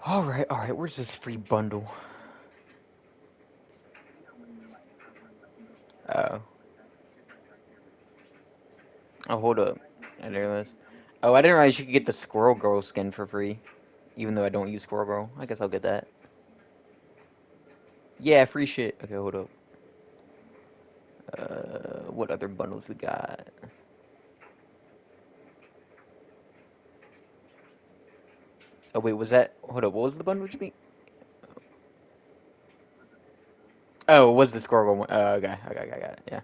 Alright, where's this free bundle? Oh. Oh, hold up. I didn't realize. Oh, I didn't realize you could get the Squirrel Girl skin for free. Even though I don't use Squirrel Girl. I guess I'll get that. Yeah, free shit. Okay, hold up. What other bundles we got? Oh, wait, was that... Hold up, what was the bundle you mean? Oh, it was the Squirrel Girl one. Okay, I got it, yeah.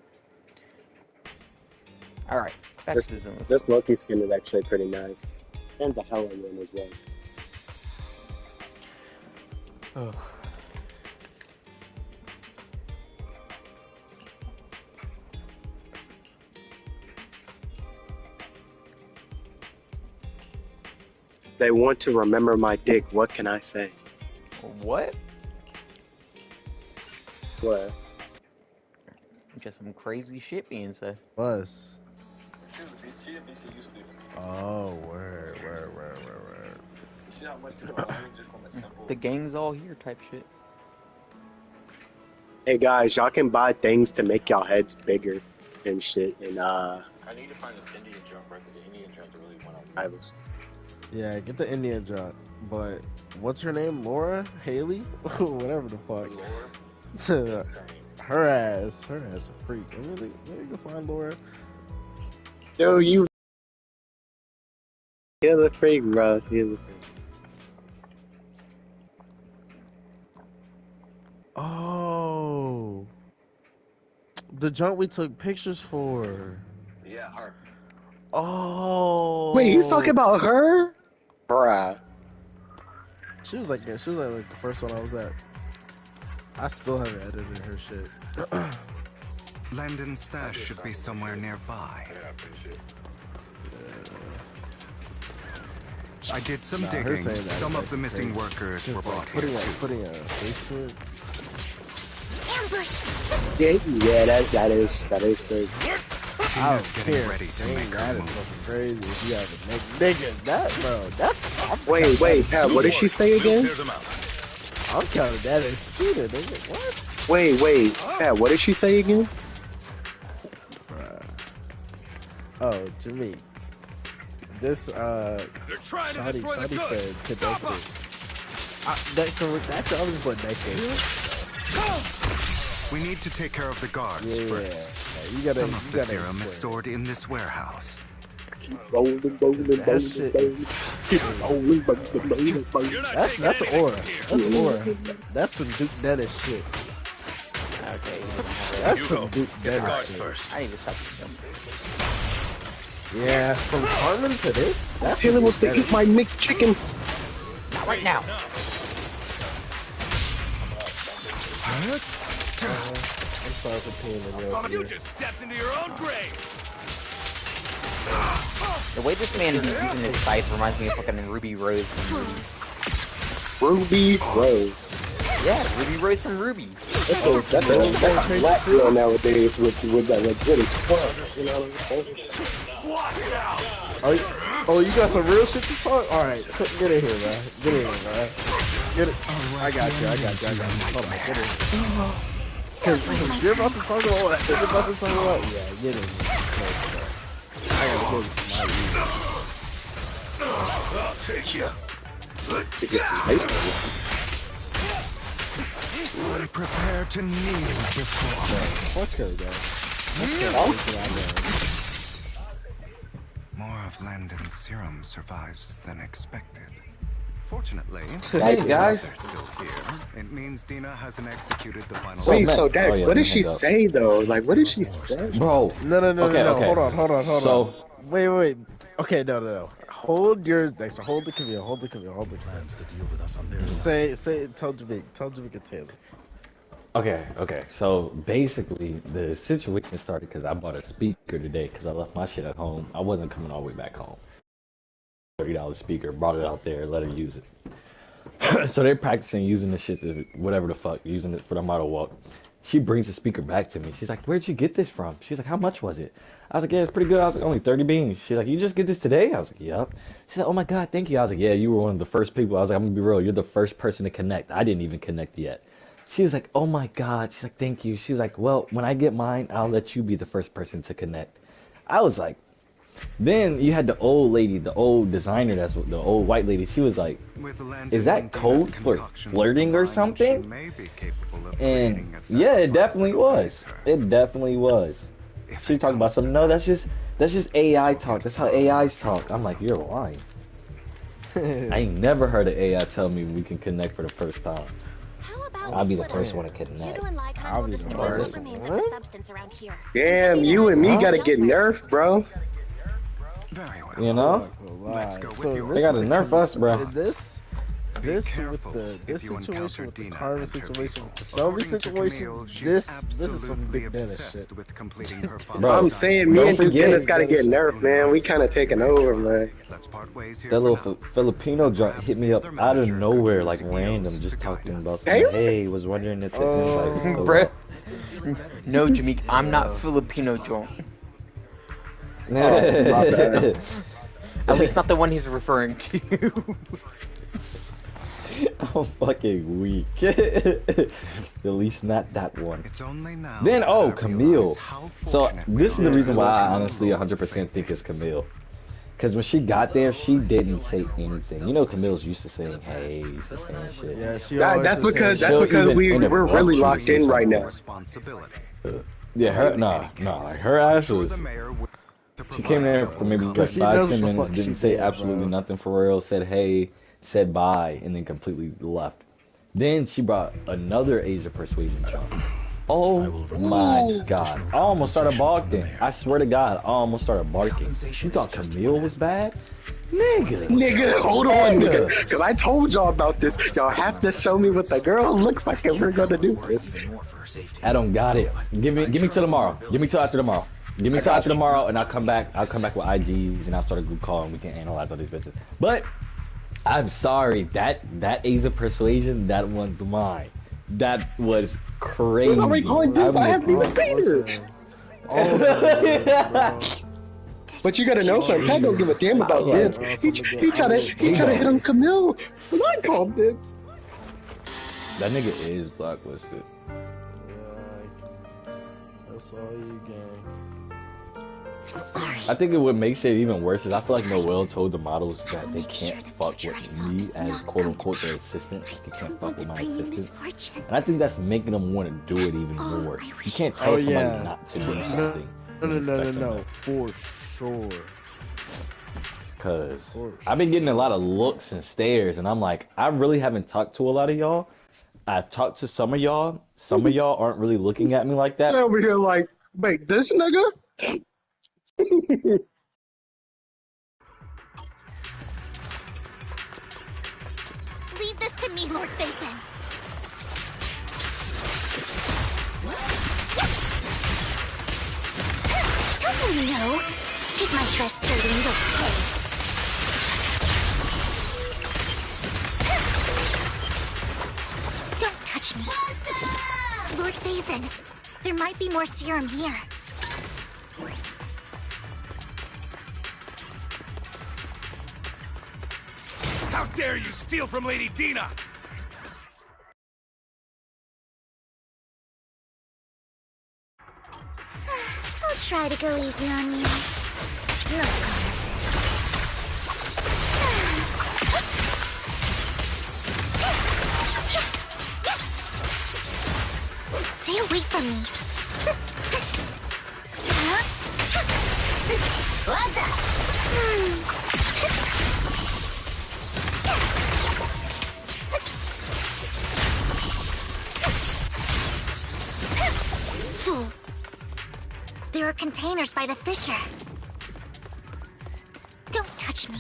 Alright, back This to the Zoom. this Loki skin is actually pretty nice, and the Helen one as well. Oh. They want to remember my dick. What can I say? What? What? Just some crazy shit being said. Bus. Oh, word. The gang's all here type shit. Hey guys, y'all can buy things to make y'all heads bigger and shit. And I need to find this Indian jump, right? Because the Indian jump really went on. I was. Yeah, get the Indian job. But what's her name? Laura? Haley? Whatever the fuck. Laura? Her ass a freak. Maybe you can find Laura. Yo, you. He's a freak, bro. He's a freak. Oh. The junk we took pictures for. Yeah, her. Oh. Wait, he's talking about her? Bruh. She was like the first one I was at. I still haven't edited her shit. Landon's stash should be somewhere nearby. Yeah, I appreciate it. I did some Nah, her digging. saying that Some is of the missing crazy. workers Just were brought like here too. putting a face to it. Yeah, that is crazy. I don't Dina's getting care. ready to Saying make that her is move. fucking crazy. If you have a nigga, that bro, that's. Wait, Pat, what did she say again? I'm counting that as cheating, nigga. What? Wait, Pat, what did she say again? Oh, to me. This Shawty said connected. That's I was just like next We need to take care of the guards Yeah, first. you gotta. Some of the serum is stored in this warehouse. Rolling. That shit is. That's aura. That's aura. That's some Duke Dennis shit. Okay. That's some Duke Dennis shit. I need to stop this. Yeah, from Carmen to this. That's Taylor some wants Duke to Dennis eat my McChicken. Not right now. I'm sorry for peeing in yours. You just stepped into your own grave. The way this man is using his scythe reminds me of fucking Ruby Rose from Ruby. Ruby Rose. Yeah, Ruby Rose from Ruby. That's a black girl nowadays with that like good as fuck. You know what I'm saying? Oh, you got some real shit to talk? Alright, get in here, man. Get in here, man. Get it. I got you. Hold on, get in here. Cause you're about to talk about what? You're about to talk about? Yeah, get in here. I gotta go to my I'll take you. To get some ice cream. Prepare to kneel before fuck her, more of Landon's serum survives than expected. Fortunately, Hey guys. they're still here. It means Dina hasn't executed the final. Wait, Matt- so Dex, yeah, what did let she me go. say though? Like, what did she say? Bro, No. Okay. Hold on. So- Wait. Okay, no. Hold yours, Dexter. Hold the Camille. Plans to deal with us on their Say, tell Jamaica and Taylor. Okay. So basically, the situation started because I bought a speaker today because I left my shit at home. I wasn't coming all the way back home. $30 speaker, brought it out there, let her use it. So they're practicing using the shit to whatever the fuck, using it for the model walk. She brings the speaker back to me. She's like, "Where'd you get this from?" She's like, "How much was it?" I was like, "Yeah, it's pretty good." I was like, "Only 30 beans." She's like, "You just get this today?" I was like, "Yep." She's like, "Oh my God, thank you." I was like, "Yeah, you were one of the first people." I was like, "I'm gonna be real. You're the first person to connect. I didn't even connect yet." She was like, "Oh my God." She's like, "Thank you." She was like, "Well, when I get mine, I'll let you be the first person to connect." I was like, then you had the old lady, the old designer, that's what the old white lady. She was like, With the "Is landed in that Dina's code for concoctions flirting or combined, she something?" may be capable of And creating a yeah, it sacrifice definitely that obeys was. her. It definitely was. If She it talked about comes to something. No, that, that's just AI talk. That's how AIs talk. I'm like, you're lying. I ain't never heard an AI tell me we can connect for the first time. How about I'll we be the split first up? one to connect. Hugo and Lycon I'll will be the destroy what first remains of one. the substance around here. Damn, you and me gotta get nerfed, bro. very well. You I'm know? not gonna Let's lie. go with So yours. They this gotta nerf us, bro. Be this careful with this if you situation encounter with the Dina Carmen and her situation with people. the Shelby According to situation, Camille, she's this is some absolutely big Dennis obsessed shit. with completing her father's Bro, I'm diamond. saying me don't and forget Dennis gotta Dennis get shit. nerfed, man. We kind of She taking may over, try. man. Let's part ways here that for little now. Filipino junk hit Perhaps me the up other out of manager nowhere, could like use random, Eos just to talking guide about us. something. Damn. Hey, was wondering if the invite was still Bruh. up. No, Jameek, I'm not Uh, Filipino drunk. Oh, my bad. At least not the one he's referring to. I'm fucking weak. At least not that one. It's only now Then, that oh, I Camille. realize how So, fortunate we this is are the Yeah, to reason have why I two honestly Lord 100% think it's Faiths. Camille. Because when she got there, she didn't say anything. You know, Camille's used to saying, hey, used to saying shit. yeah, she That, always that's was saying because that's She'll shit. because even we're really interrupt you to locked say in right something. now. Responsibility. Yeah, her, In any like, case, her I'm ass sure was, the mayor would to she came provide there for double maybe Cause like she five, knows compensation. what ten the minutes, fuck she didn't say did, absolutely bro. nothing for real, said hey, said bye, and then completely left. Then she brought another Asia persuasion jump. I Oh will my request God. additional I almost started compensation from the barking. I mayor. swear to God, I almost started barking. Compensation You is thought just Camille one was aspect. bad? It's one thing Nigga. to Nigga, have hold the on, nigga. Nigga. Because powers, I told y'all about and this. all of us Y'all fight have to alongside show me what pirates. the girl looks like That if we're can gonna help do worth this. even more for her safety. I don't got it. But Give me I till trust in your tomorrow. Give me till after abilities. tomorrow. Give me I till after got you. tomorrow and I'll come back. I'll come back with IGs and I'll start a group call and we can analyze all these bitches. But I'm sorry, that A's of persuasion, that one's mine. That was He's already crazy. calling dibs. I I'm haven't even Oh, seen her. listen, all of them was, bro. But you gotta know All something. of Pat don't them give a was. damn I about I'm can't, like, dibs. or else He I'm gonna he get. try I'm to gonna get he he try to fucking hit know. on pissed. Camille when I call dibs. That nigga is blacklisted. Yeah, that's all you gang. I'm sorry. I think what makes it even worse is I feel like Noel told the models I that will they make sure can't the fuck future I with saw me does as not quote come to unquote their pass. assistant. Like you I can't don't fuck want with to my bring you assistant. misfortune. And I think that's making them want to do it That's even all more. I You wish can't for. tell Oh somebody yeah, not to For do now. no, something no, and no, no, no, expect them no, to. for sure, Cause for I've been getting a lot sure. of looks and stares, and I'm like, I really haven't talked to a lot of y'all. I've talked to some of y'all. Some of y'all aren't really looking at me like I'm that. over here like, wait, this nigga? Leave this to me, Lord Phaethon. Don't you know? Take my dress dirty and you'll pay. Don't touch me. Lord Phaethon, there might be more serum here. How dare you steal from Lady Dina! I'll try to go easy on you. No promises. Stay away from me. What's Fool. There are containers by the fissure. Don't touch me.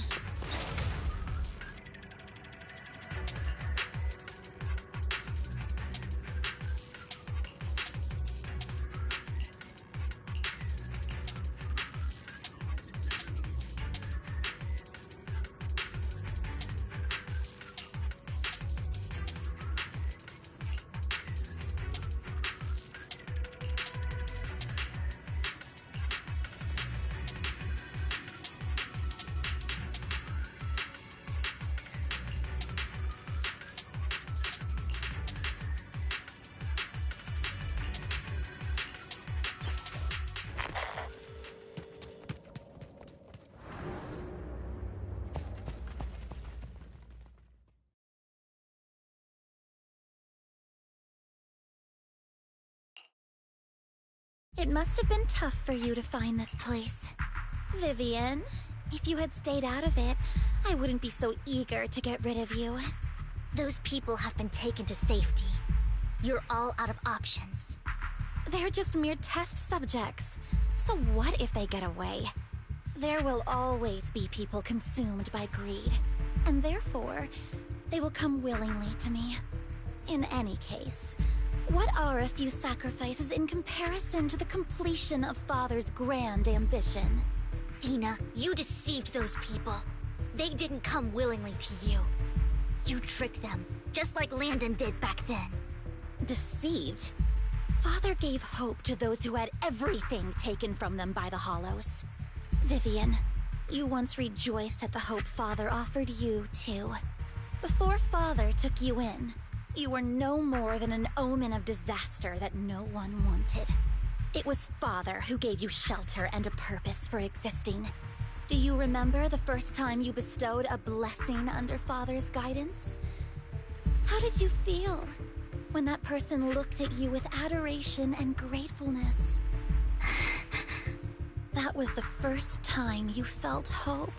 It must have been tough for you to find this place. Vivian, if you had stayed out of it, I wouldn't be so eager to get rid of you. Those people have been taken to safety. You're all out of options. They're just mere test subjects. So what if they get away? There will always be people consumed by greed, and therefore, they will come willingly to me. In any case, what are a few sacrifices in comparison to the completion of Father's grand ambition? Dina, you deceived those people. They didn't come willingly to you. You tricked them, just like Landon did back then. Deceived? Father gave hope to those who had everything taken from them by the Hollows. Vivian, you once rejoiced at the hope Father offered you, too. Before Father took you in, you were no more than an omen of disaster that no one wanted. It was Father who gave you shelter and a purpose for existing. Do you remember the first time you bestowed a blessing under Father's guidance? How did you feel when that person looked at you with adoration and gratefulness? That was the first time you felt hope.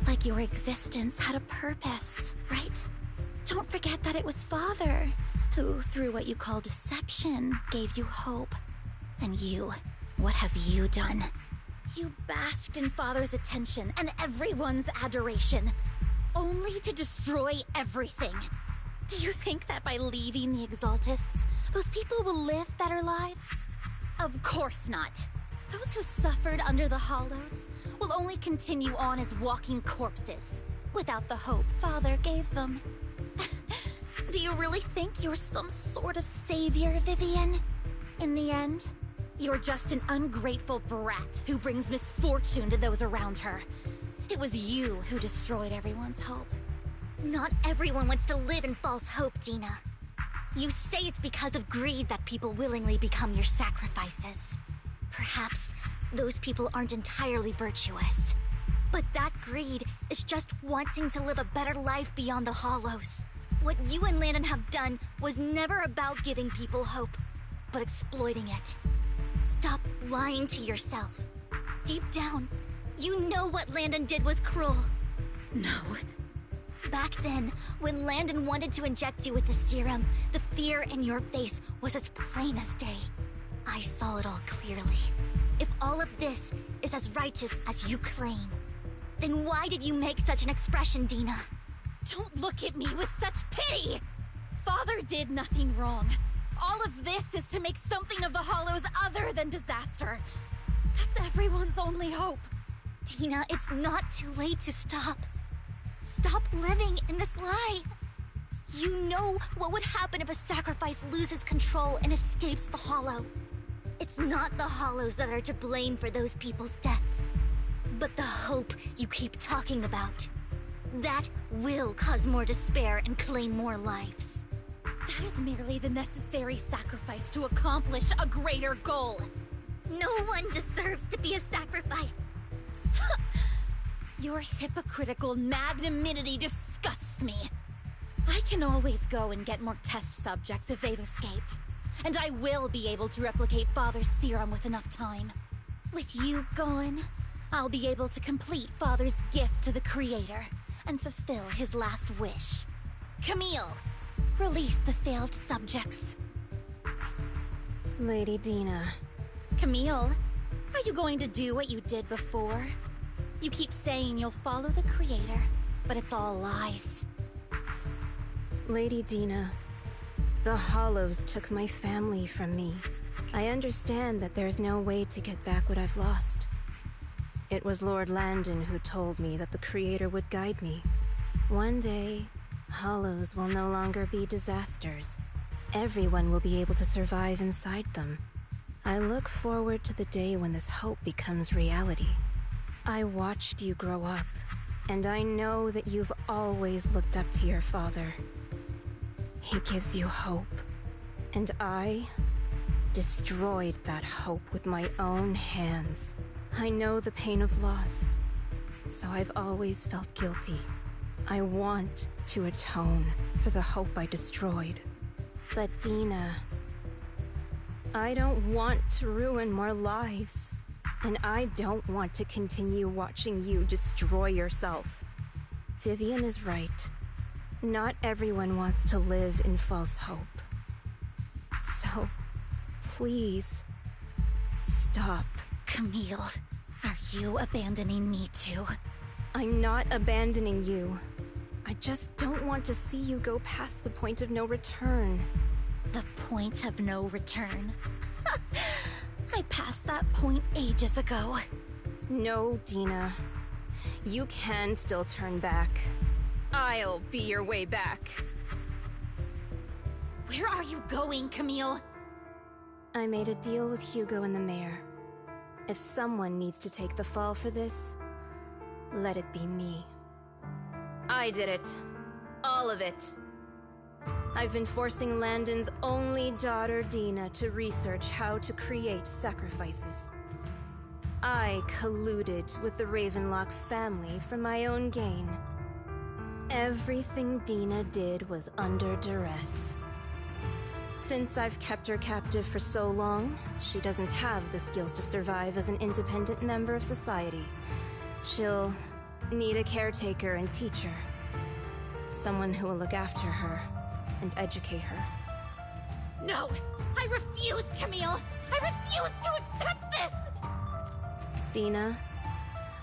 Like your existence had a purpose, right? Don't forget that it was Father who, through what you call deception, gave you hope. And you, what have you done? You basked in Father's attention and everyone's adoration, only to destroy everything. Do you think that by leaving the Exaltists, those people will live better lives? Of course not. Those who suffered under the Hollows will only continue on as walking corpses, without the hope Father gave them. Do you really think you're some sort of savior, Vivian? In the end, you're just an ungrateful brat who brings misfortune to those around her. It was you who destroyed everyone's hope. Not everyone wants to live in false hope, Dina. You say it's because of greed that people willingly become your sacrifices. Perhaps those people aren't entirely virtuous. But that greed is just wanting to live a better life beyond the Hollows. What you and Landon have done was never about giving people hope, but exploiting it. Stop lying to yourself. Deep down, you know what Landon did was cruel. No. Back then, when Landon wanted to inject you with the serum, the fear in your face was as plain as day. I saw it all clearly. If all of this is as righteous as you claim, then why did you make such an expression, Dina? Don't look at me with such pity! Father did nothing wrong. All of this is to make something of the Hollows other than disaster. That's everyone's only hope. Dina, it's not too late to stop. Stop living in this lie. You know what would happen if a sacrifice loses control and escapes the Hollow. It's not the Hollows that are to blame for those people's deaths, but the hope you keep talking about. That will cause more despair and claim more lives. That is merely the necessary sacrifice to accomplish a greater goal. No one deserves to be a sacrifice. Your hypocritical magnanimity disgusts me. I can always go and get more test subjects if they've escaped. And I will be able to replicate Father's serum with enough time. With you gone, I'll be able to complete Father's gift to the Creator and fulfill his last wish. Camille, release the failed subjects. Lady Dina. Camille, are you going to do what you did before? You keep saying you'll follow the Creator, but it's all lies. Lady Dina, the Hollows took my family from me. I understand that there's no way to get back what I've lost. It was Lord Landon who told me that the Creator would guide me. One day, Hollows will no longer be disasters. Everyone will be able to survive inside them. I look forward to the day when this hope becomes reality. I watched you grow up, and I know that you've always looked up to your father. He gives you hope, and I destroyed that hope with my own hands. I know the pain of loss, so I've always felt guilty. I want to atone for the hope I destroyed. But Dina, I don't want to ruin more lives. And I don't want to continue watching you destroy yourself. Vivian is right. Not everyone wants to live in false hope. So, please, stop. Camille, are you abandoning me too? I'm not abandoning you. I just don't want to see you go past the point of no return. The point of no return? I passed that point ages ago. No, Dina. You can still turn back. I'll be your way back. Where are you going, Camille? I made a deal with Hugo and the mayor. If someone needs to take the fall for this, let it be me. I did it. All of it. I've been forcing Landon's only daughter, Dina, to research how to create sacrifices. I colluded with the Ravenlock family for my own gain. Everything Dina did was under duress. Since I've kept her captive for so long, she doesn't have the skills to survive as an independent member of society. She'll need a caretaker and teacher. Someone who will look after her and educate her. No! I refuse, Camille! I refuse to accept this! Dina,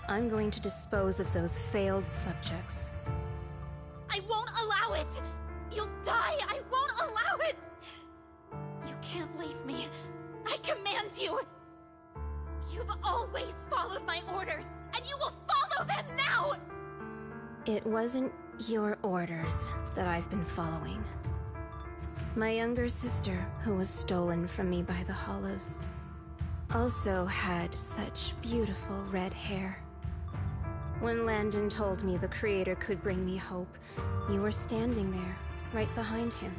I'm going to dispose of those failed subjects. I won't allow it! You'll die! I won't allow it! You can't leave me. I command you! You've always followed my orders, and you will follow them now! It wasn't your orders that I've been following. My younger sister, who was stolen from me by the Hollows, also had such beautiful red hair. When Landon told me the Creator could bring me hope, you were standing there, right behind him.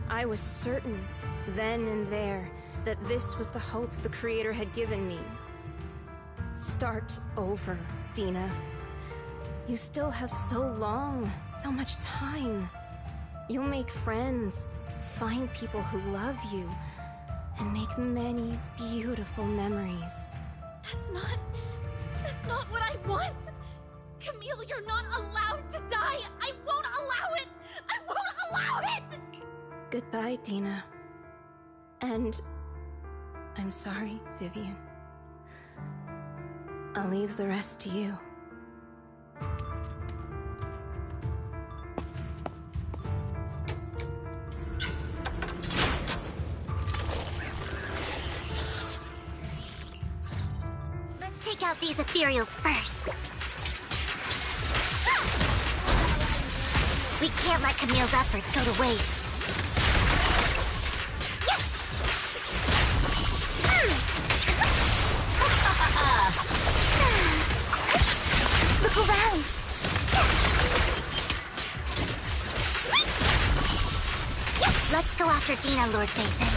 I was certain, then and there, that this was the hope the Creator had given me. Start over, Dina. You still have so long, so much time. You'll make friends, find people who love you, and make many beautiful memories. That's not what I want! Camille, you're not allowed to die! I won't allow it! I won't allow it! Goodbye, Dina. And I'm sorry, Vivian. I'll leave the rest to you. Let's take out these ethereals first. We can't let Camille's efforts go to waste. Look around. Let's go after Dina, Lord Dathan.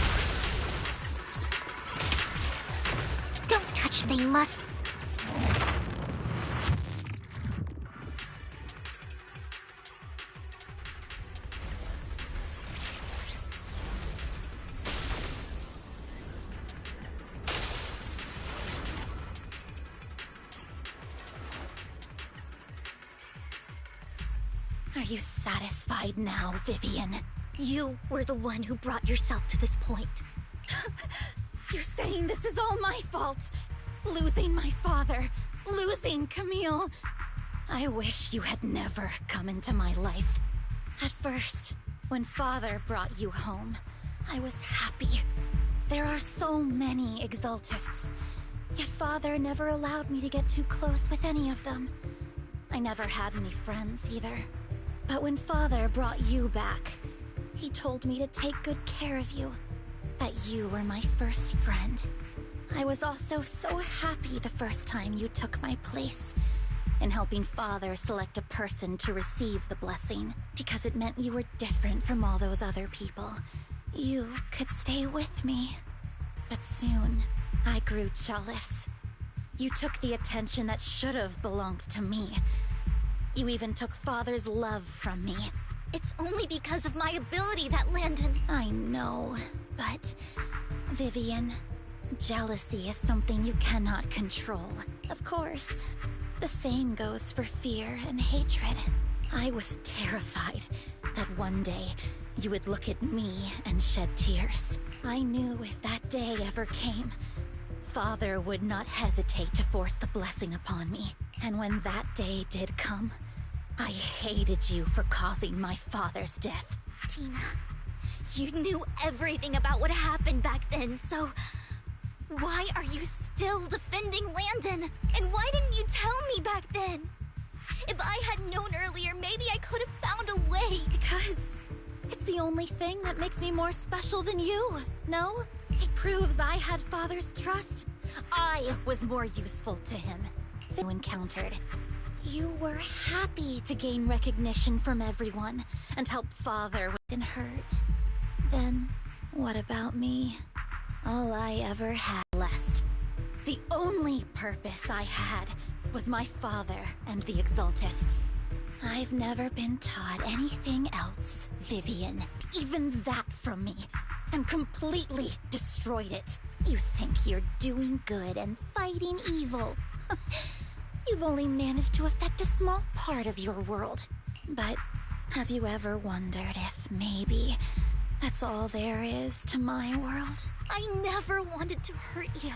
Don't touch me, must. Are you satisfied now, Vivian? You were the one who brought yourself to this point. You're saying this is all my fault? Losing my father, losing Camille. I wish you had never come into my life. At first, when Father brought you home, I was happy. There are so many Exaltists, yet Father never allowed me to get too close with any of them. I never had any friends either. But when Father brought you back, he told me to take good care of you, that you were my first friend. I was also so happy the first time you took my place in helping Father select a person to receive the blessing, because it meant you were different from all those other people. You could stay with me. But soon, I grew jealous. You took the attention that should have belonged to me. You even took Father's love from me. It's only because of my ability that Landon... I know. But, Vivian, jealousy is something you cannot control. Of course. The same goes for fear and hatred. I was terrified that one day you would look at me and shed tears. I knew if that day ever came, Father would not hesitate to force the blessing upon me. And when that day did come, I hated you for causing my father's death. Tina, you knew everything about what happened back then, so why are you still defending Landon? And why didn't you tell me back then? If I had known earlier, maybe I could have found a way. Because it's the only thing that makes me more special than you, no? It proves I had Father's trust. I was more useful to him. You encountered. You were happy to gain recognition from everyone and help Father when hurt. Then, what about me? All I ever had left. The only purpose I had was my father and the Exaltists. I've never been taught anything else, Vivian. Even that from me. And completely destroyed it. You think you're doing good and fighting evil. You've only managed to affect a small part of your world. But have you ever wondered if maybe that's all there is to my world? I never wanted to hurt you.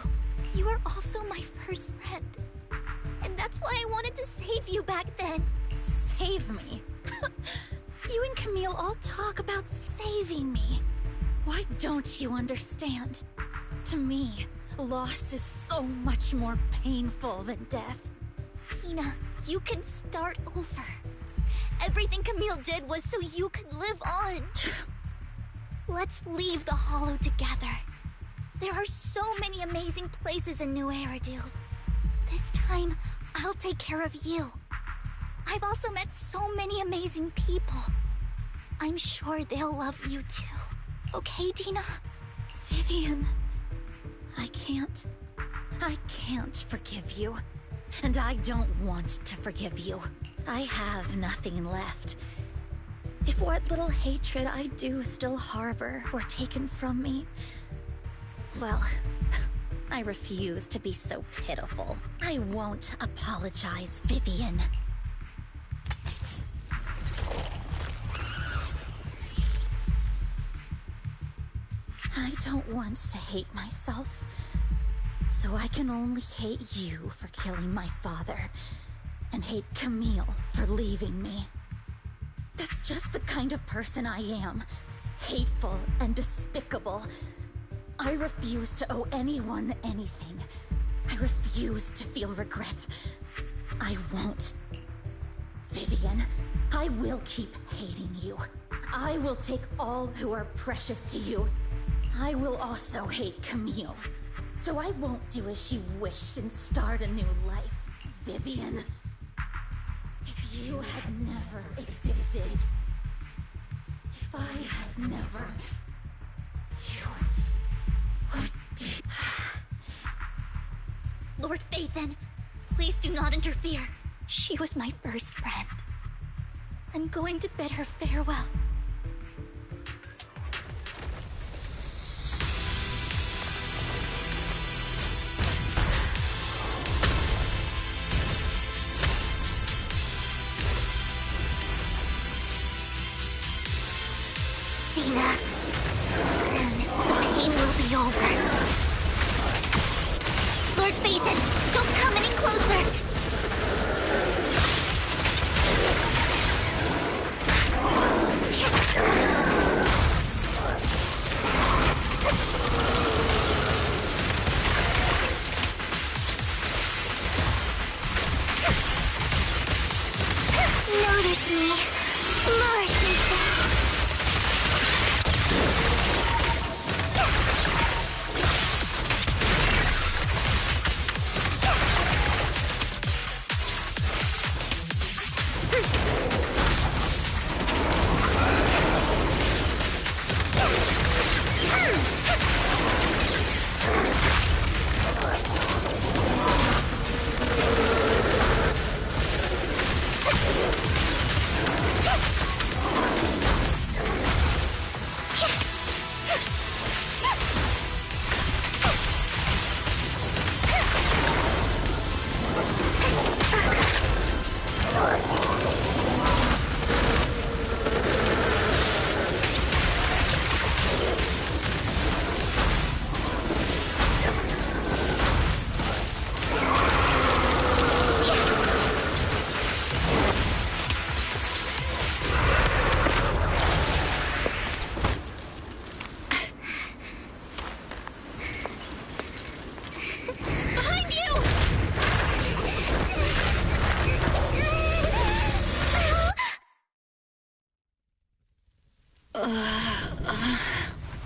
You were also my first friend. And that's why I wanted to save you back then. Save me? You and Camille all talk about saving me. Why don't you understand? To me, loss is so much more painful than death. Tina, you can start over. Everything Camille did was so you could live on. Let's leave the Hollow together. There are so many amazing places in New Eridu. This time, I'll take care of you. I've also met so many amazing people. I'm sure they'll love you too. Okay, Tina? Vivian, I can't forgive you. And I don't want to forgive you. I have nothing left. If what little hatred I do still harbor were taken from me, well, I refuse to be so pitiful. I won't apologize, Vivian. I don't want to hate myself. So I can only hate you for killing my father, and hate Camille for leaving me. That's just the kind of person I am. Hateful and despicable. I refuse to owe anyone anything. I refuse to feel regret. I won't. Vivian, I will keep hating you. I will take all who are precious to you. I will also hate Camille. So I won't do as she wished and start a new life, Vivian. If you had never existed, if I had never, you would be... Lord Phaethon, please do not interfere. She was my first friend. I'm going to bid her farewell. Tina, soon the pain will be over. Lord Phaethon, don't come any closer! Notice me, Lord Phaethon.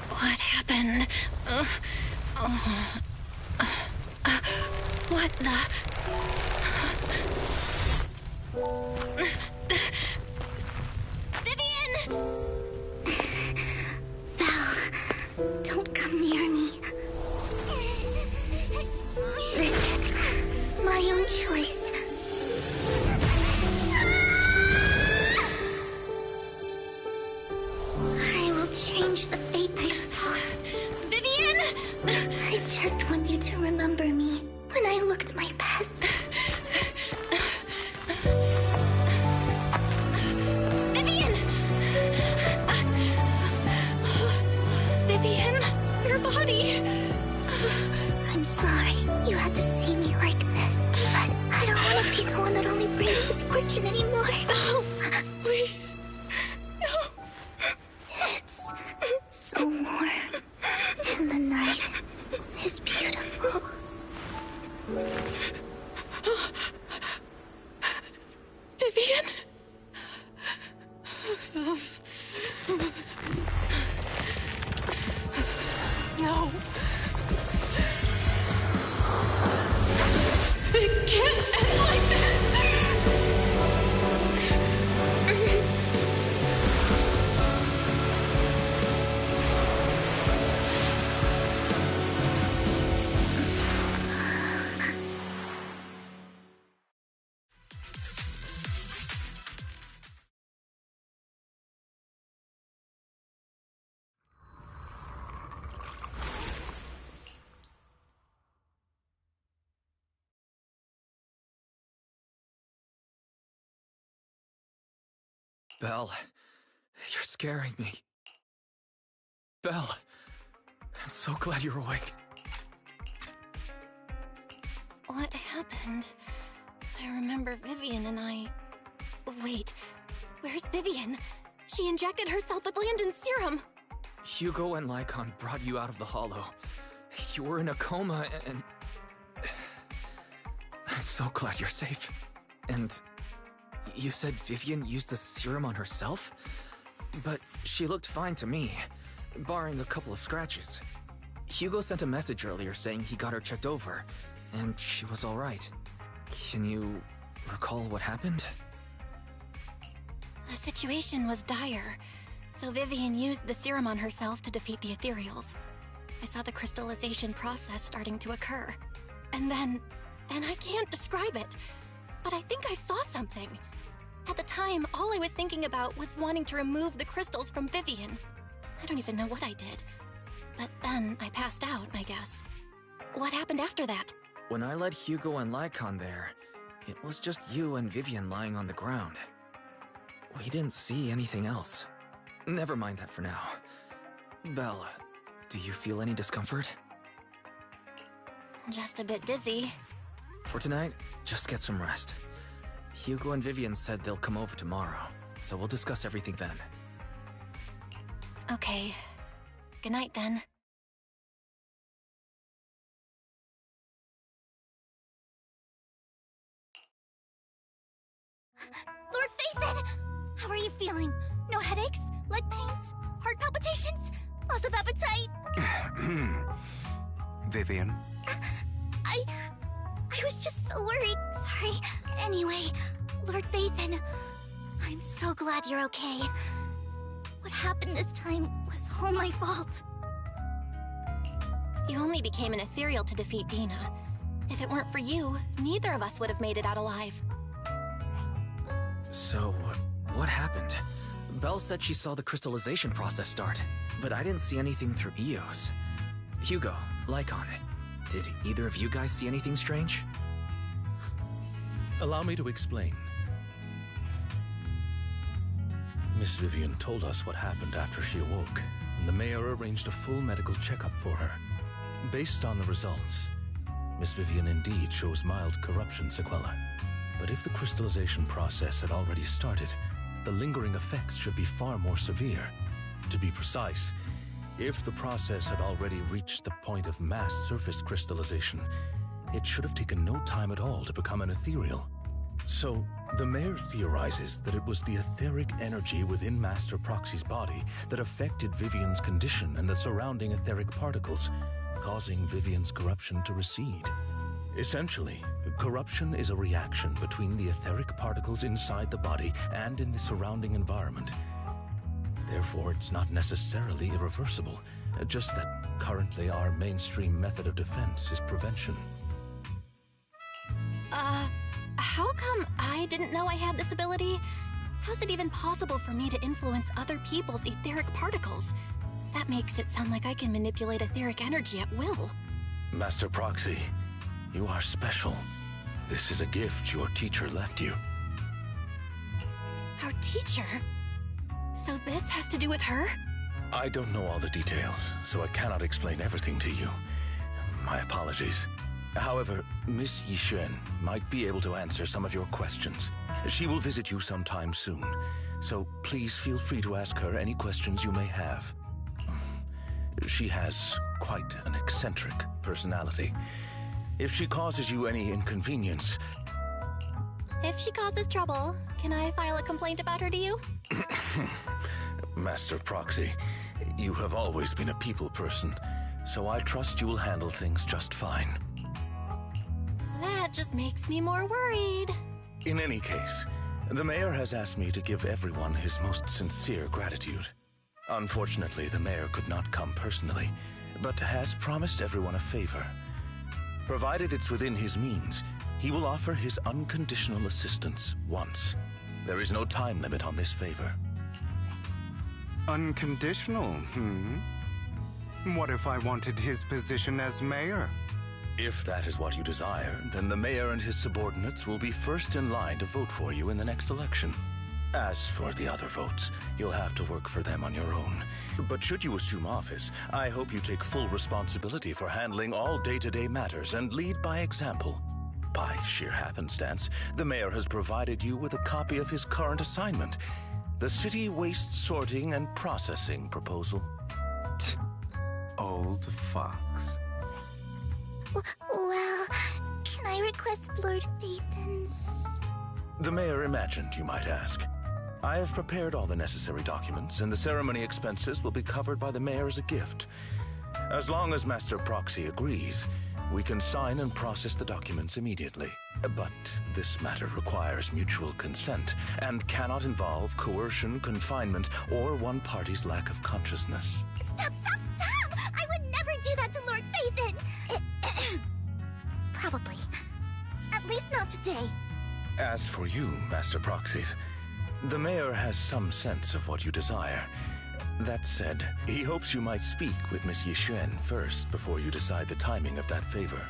What happened? What the? Vivian! Belle, don't come near me. This is my own choice. I will change the fate I saw. Vivian! I just want you to remember me when I looked my best. Vivian! Vivian, your body. I'm sorry you had to see me like this, but I don't want to be the one that only brings misfortune anymore. No, please. No. It's so warm, and the night is beautiful. Vivian? No. It can't end like this. Belle, you're scaring me. Belle, I'm so glad you're awake. What happened? I remember Vivian and I... Wait, where's Vivian? She injected herself with Landon's serum. Hugo and Lycon brought you out of the hollow. You were in a coma and... I'm so glad you're safe. And you said Vivian used the serum on herself? But she looked fine to me, barring a couple of scratches. Hugo sent a message earlier saying he got her checked over, and she was alright. Can you recall what happened? The situation was dire, so Vivian used the serum on herself to defeat the ethereals. I saw the crystallization process starting to occur. And then I can't describe it. But I think I saw something. At the time, all I was thinking about was wanting to remove the crystals from Vivian. I don't even know what I did. But then I passed out, I guess. What happened after that? When I led Hugo and Lycon there, it was just you and Vivian lying on the ground. We didn't see anything else. Never mind that for now. Belle, do you feel any discomfort? Just a bit dizzy. For tonight, just get some rest. Hugo and Vivian said they'll come over tomorrow, so we'll discuss everything then. Okay. Good night, then. Lord Phaethon! How are you feeling? No headaches? Leg pains? Heart palpitations? Loss of appetite? Vivian? I was just so worried. Sorry. Anyway, Lord Phaethon, I'm so glad you're okay. What happened this time was all my fault. You only became an ethereal to defeat Dina. If it weren't for you, neither of us would have made it out alive. So, what happened? Belle said she saw the crystallization process start, but I didn't see anything through EOS. Hugo, Lycon, did either of you guys see anything strange? Allow me to explain. Miss Vivian told us what happened after she awoke, and the mayor arranged a full medical checkup for her. Based on the results, Miss Vivian indeed shows mild corruption sequelae. But if the crystallization process had already started, the lingering effects should be far more severe. To be precise, if the process had already reached the point of mass surface crystallization, it should have taken no time at all to become an ethereal. So, the mayor theorizes that it was the etheric energy within Master Proxy's body that affected Vivian's condition and the surrounding etheric particles, causing Vivian's corruption to recede. Essentially, corruption is a reaction between the etheric particles inside the body and in the surrounding environment. Therefore, it's not necessarily irreversible, just that currently our mainstream method of defense is prevention. How come I didn't know I had this ability? How's it even possible for me to influence other people's etheric particles? That makes it sound like I can manipulate etheric energy at will. Master Proxy, you are special. This is a gift your teacher left you. Our teacher? So this has to do with her? I don't know all the details, so I cannot explain everything to you. My apologies. However, Miss Yixuan might be able to answer some of your questions. She will visit you sometime soon, so please feel free to ask her any questions you may have. She has quite an eccentric personality. If she causes you any inconvenience... If she causes trouble, can I file a complaint about her to you? Master Proxy, you have always been a people person, so I trust you will handle things just fine. That just makes me more worried. In any case, the mayor has asked me to give everyone his most sincere gratitude. Unfortunately, the mayor could not come personally, but has promised everyone a favor. Provided it's within his means, he will offer his unconditional assistance once. There is no time limit on this favor. Unconditional, What if I wanted his position as mayor? If that is what you desire, then the mayor and his subordinates will be first in line to vote for you in the next election. As for the other votes, you'll have to work for them on your own. But should you assume office, I hope you take full responsibility for handling all day-to-day matters and lead by example. By sheer happenstance, the mayor has provided you with a copy of his current assignment, the City Waste Sorting and Processing proposal. Old fox. Well, can I request Lord Phaethan's? The mayor imagined you might ask. I have prepared all the necessary documents, and the ceremony expenses will be covered by the mayor as a gift. As long as Master Proxy agrees, we can sign and process the documents immediately. But this matter requires mutual consent and cannot involve coercion, confinement, or one party's lack of consciousness. Stop! I would never do that to Lord Phaethan! Probably. At least not today. As for you, Master Proxies, the mayor has some sense of what you desire. That said, he hopes you might speak with Miss Yixuan first before you decide the timing of that favor.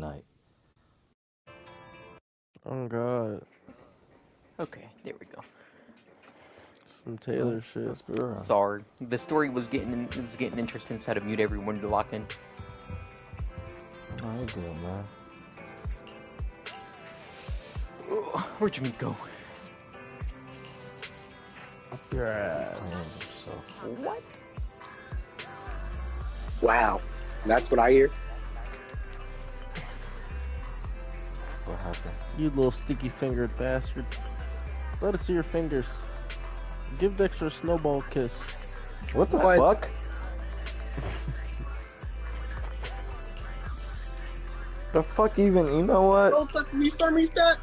night. Oh god. Okay, there we go. Some Taylor shit. Let's be real. Sorry, the story was getting interesting, so I had to mute everyone to lock in. No, you're good, man. Where'd Jimmy go? Up your ass. What? Wow, that's what I hear. What happened? You little sticky fingered bastard. Let us see your fingers. Give Dexter a snowball kiss. What the What? fuck? The fuck even? You know what? Don't touch me, Stormy Stat.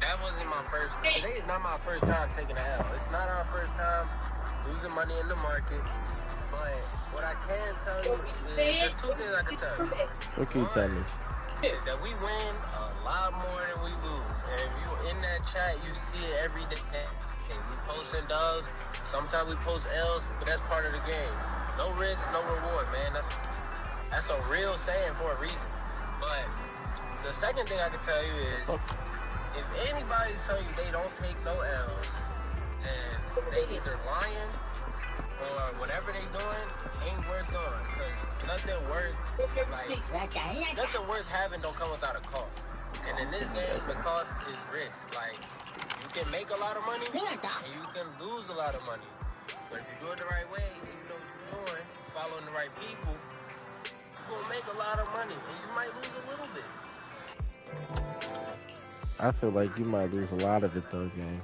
That wasn't my first. Today is not my first time taking an L. It's not our first time losing money in the market. But what I can tell you is there's two things I can tell you. What can you tell me? Is that we win a lot more than we lose. And if you in that chat, you see it every day. We posting dubs. Sometimes we post L's, but that's part of the game. No risk, no reward, man. That's a real saying for a reason. But the second thing I can tell you is, if anybody's telling you they don't take no L's, then they either lying or whatever they doing ain't worth doing. Cause nothing worth having don't come without a cost. And in this game, the cost is risk. Like, you can make a lot of money and you can lose a lot of money. But if you do it the right way, and you know what you're doing, following the right people, you're gonna make a lot of money and you might lose a little bit. I feel like you might lose a lot of it though, gang.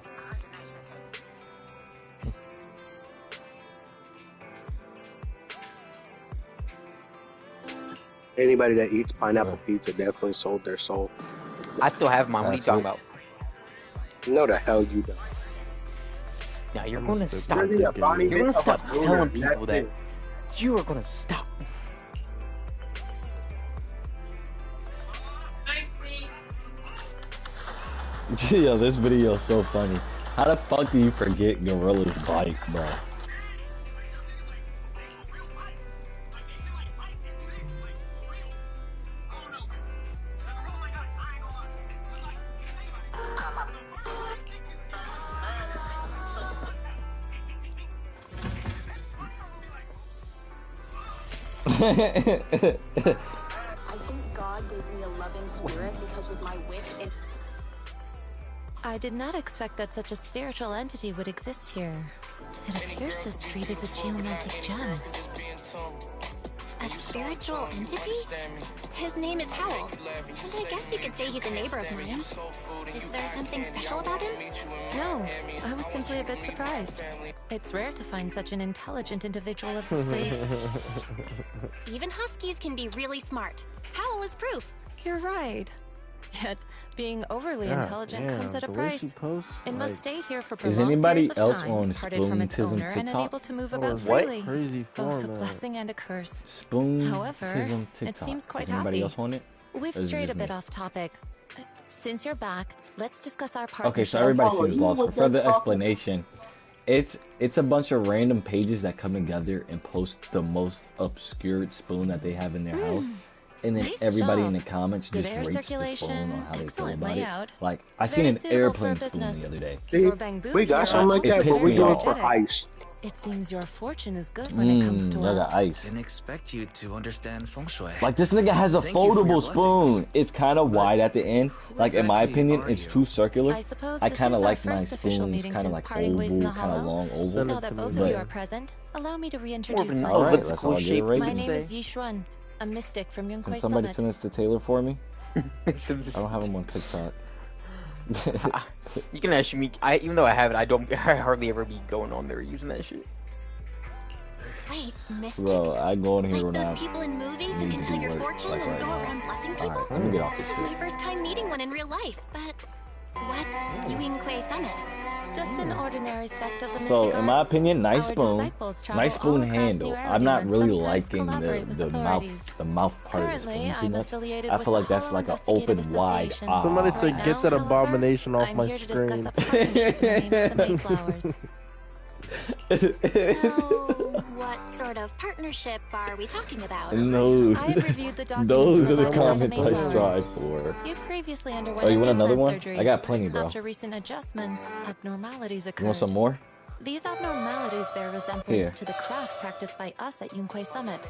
Anybody that eats pineapple pizza definitely sold their soul. I still have mine. What are you talking about? No, the hell you don't. Now you're gonna stop. Really, You're a Bonnie gonna hit stop of a boomer, telling people that's that. it. You are gonna stop. Yo, this video is so funny. How the fuck do you forget Gorilla's bike, bro? I think God gave me a loving spirit because with my wit and... I did not expect that such a spiritual entity would exist here. It appears the street is a geomantic gem. A spiritual entity? His name is Howl, and I guess you could say he's a neighbor of mine. Is there something special about him? No, I was simply a bit surprised. It's rare to find such an intelligent individual of this breed. Even huskies can be really smart. Howl is proof. You're right. Yet, being overly God intelligent damn, comes at a the way price. she posts, It must like- stay here for Is prolonged anybody periods of else time, on parted from its Spoontism owner and TikTok? unable to move about What? freely. Crazy Both a format. blessing and a curse. Spoontism However, TikTok. it seems quite Is anybody happy. else on it? We've Or is it strayed a just bit me? off topic. Since you're back, let's discuss our partnership. Okay, so everybody Follow seems you lost. with For further that talk. explanation, it's a bunch of random pages that come together and post the most obscured spoon that they have in their house, and then Nice everybody job. in the comments Good just air rates the circulation, spoon on how they feel excellent about layout. it. Like I Very seen an suitable for airplane spoon business. the other day. See, Your bamboo we got here something like It that, but pissed we me do it off. for ice. It seems your fortune is good when it comes to Look wealth. at ice. Didn't expect you to understand feng shui. Like this nigga has a Thank you for your foldable spoon. blessings. It's kind of wide at the end. Like in my exactly opinion, are it's you? too circular. I suppose I this kind is of our like my first official spoons meeting kind of since like parting ways in oval, the kind of hollow. long oval. Send Now it that to both me. of you But- are present, allow me to More of reintroduce an All right, myself. let's all get elliptical-shaped ready. My name is thing. Yishuan, a mystic from Can Yunquay somebody Summit. send this to Taylor for me? I don't have him on TikTok. You can actually me. Even though I have it, I don't. I hardly ever be going on there using that shit. Wait, Mystic? Bro, I go in here Like when I those people in movies who need can to tell do your work, fortune like and right go now. around blessing people? Alright, let me get off This this is my shit. first time meeting one in real life, but what's Yingquay Summit? Just an ordinary sect of the mystic So, in my arts. opinion, nice Our spoon, disciples travel nice spoon all across handle. New I'm not Aradim really and sometimes liking collaborate with the authorities. mouth part of the Currently, spoon too I'm much. affiliated I with feel the like that's Hollow like an Investigative open wide Association. Somebody ah. said, Right get now, that however, abomination off I'm my here to discuss screen. a partnership in the name of the Mayflowers. So, sort of partnership are we talking about? And those, I've reviewed the documents those are the provided by the comments I Mayflowers. strive for. You previously underwent Oh, you an want another implant one? surgery. I got plenty, bro. After recent adjustments, abnormalities occurred. You want some more? These abnormalities bear resemblance Here. to the craft practiced by us at Yunquay Summit.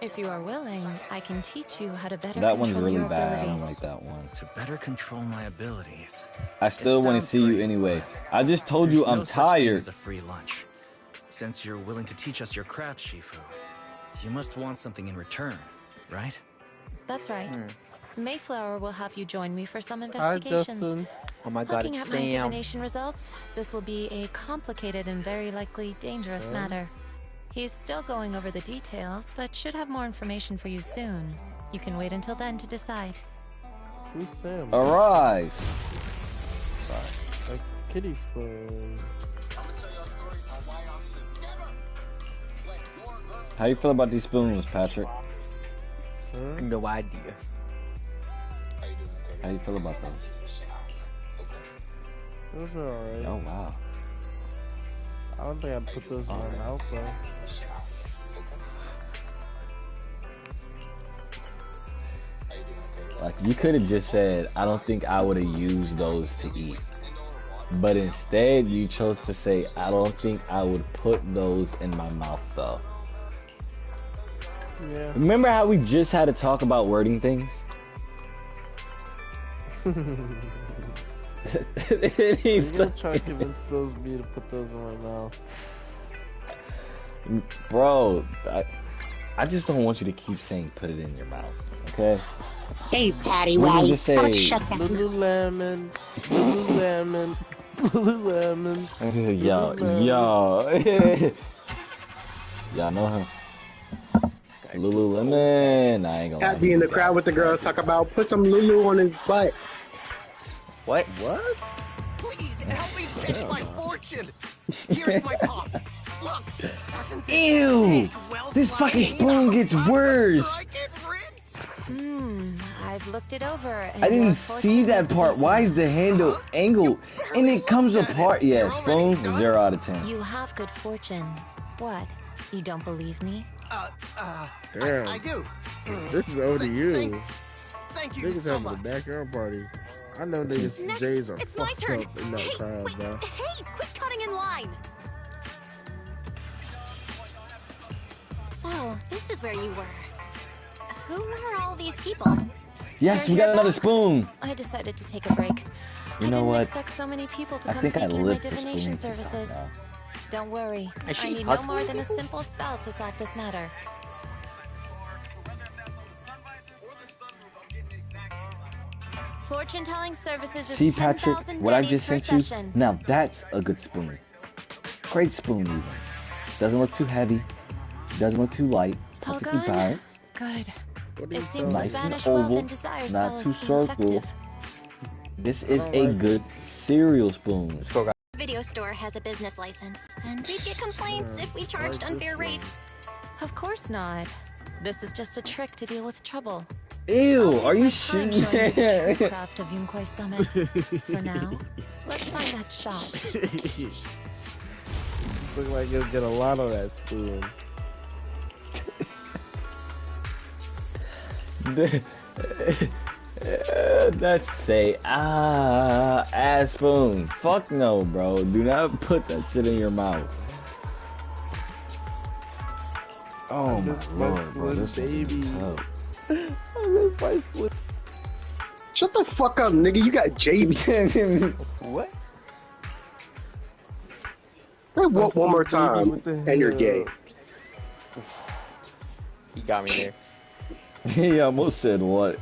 If you are willing, I can teach you how to better That one's control really your bad. I abilities. don't like that one. To better control my abilities. I still want to sounds see you great, anyway. I just told There's you I'm no such thing tired. as a free lunch. Since you're willing to teach us your craft, Shifu, you must want something in return, right? That's right. Mayflower will have you join me for some Hi, investigations. Justin. Oh my god, Looking it's at my Sam. divination results, this will be a complicated and very likely dangerous matter. He's still going over the details, but should have more information for you soon. You can wait until then to decide. Who's Sam? Arise. A kitty spoon. How you feel about these spoons, Patrick? No idea. How you feel about those? Those are alright. Oh wow. I don't think I'd put those in my mouth though. Like you could have just said, I don't think I would have used those to eat. But instead you chose to say, I don't think I would put those in my mouth though. Yeah. Remember how we just had to talk about wording things? He's gonna try to convince me to put those in my mouth. Bro, I just don't want you to keep saying put it in your mouth, okay? Hey, Patty, We can Waddy, just how about you say- shut that Lululemon, Lululemon, Lululemon. Yo. Y'all know him. Lululemon. I ain't gonna lie. Pat be in the crowd with the girls talk about put some Lulu on his butt. What? What? Please help me change my fortune. Here's my pop. Look, doesn't this Ew! big, wealth This fucking mean spoon gets worse! I get rich? I've looked it over. And I your didn't see fortune that is part. Why is the handle angled? And it comes apart. Yeah, You're already spoon, done? 0 out of 10. You have good fortune. What? You don't believe me? Damn. I do. This is ODU. Thank you Niggas so having a much. backyard party. I know niggas Next, J's are it's my fucked turn. up in that Hey, crowd, wait, bro. hey, quit cutting in line. So, this is where you were. Who were all these people? Yes, You're we got here another back? spoon. I decided to take a break. You I know didn't what? expect so many people to I come think I seeking my licked the divination spoon sometime services. now. Don't worry. Is she I need no hustling more than a people? simple spell to solve this matter. Fortune-telling services is See, Patrick, 10,000 what I pennies just per sent you? session. Now that's a good spoon. Great spoon, even. Doesn't look too heavy. Doesn't look too light. Perfectly Pogon? balanced. Good. What are you It seems the Nice and banish wealth oval, and desire not spell too is still circle. effective. This is don't a like good cereal spoon. Video store has a business license, and we'd get complaints if we charged like unfair this one. rates. Of course not. This is just a trick to deal with trouble. Ew, I'll are take you my time shooting? showing you the true craft of Yunquay Summit. For now, let's find that shop. Look like you'll get a lot of that spoon. Let's say ass spoon. Fuck no, bro. Do not put that shit in your mouth. Oh my miss my lord, bro. Slim This is Baby. tough. I miss my slip. Shut the fuck up, nigga. You got JB. What? One more time, and you're gay. He got me there. He almost said what?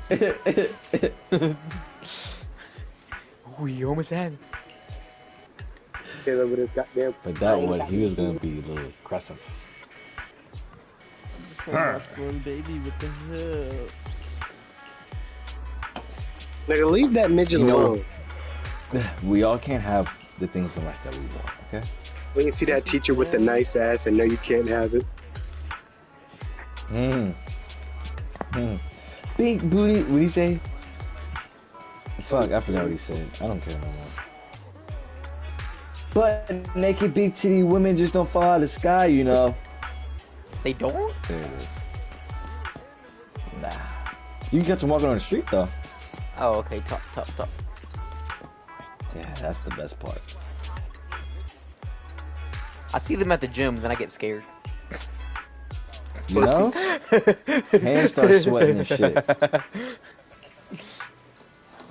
Oh, you almost had me. Caleb with his goddamn. But that one, he was gonna be a little aggressive. Just want my Slim Baby with the hips. Nigga, leave that midget You know, alone. we all can't have the things in life that we want, okay? When you see that teacher with the nice ass and know you can't have it. Big booty, what'd he say? Fuck, I forgot what he said. I don't care no more. But naked big titty women just don't fall out of the sky, you know. They don't? There it is. Nah. You can catch them walking on the street though. Oh, okay. Tough. Yeah, that's the best part. I see them at the gym, then I get scared. You know? Hands start sweating and shit.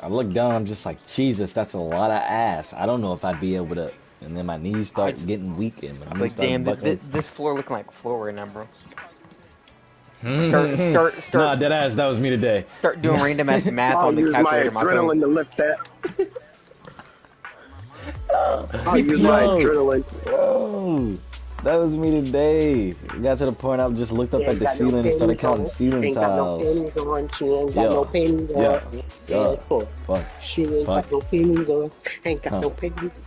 I look down, I'm just like, Jesus, that's a lot of ass. I don't know if I'd be able to. And then my knees start getting weakened. I'm like, damn, this floor looking like floor right now, bro. Start. Nah, dead ass, that was me today. Start doing random ass math on the calculator. I'll use my adrenaline to lift that. I'll use my adrenaline. Whoa. That was me today. It got to the point I just looked up at the ceiling and started counting ceiling tiles. Ain't got no panties on. She ain't got no panties on. Yeah, Fuck. She ain't got no panties on. Ain't got no panties.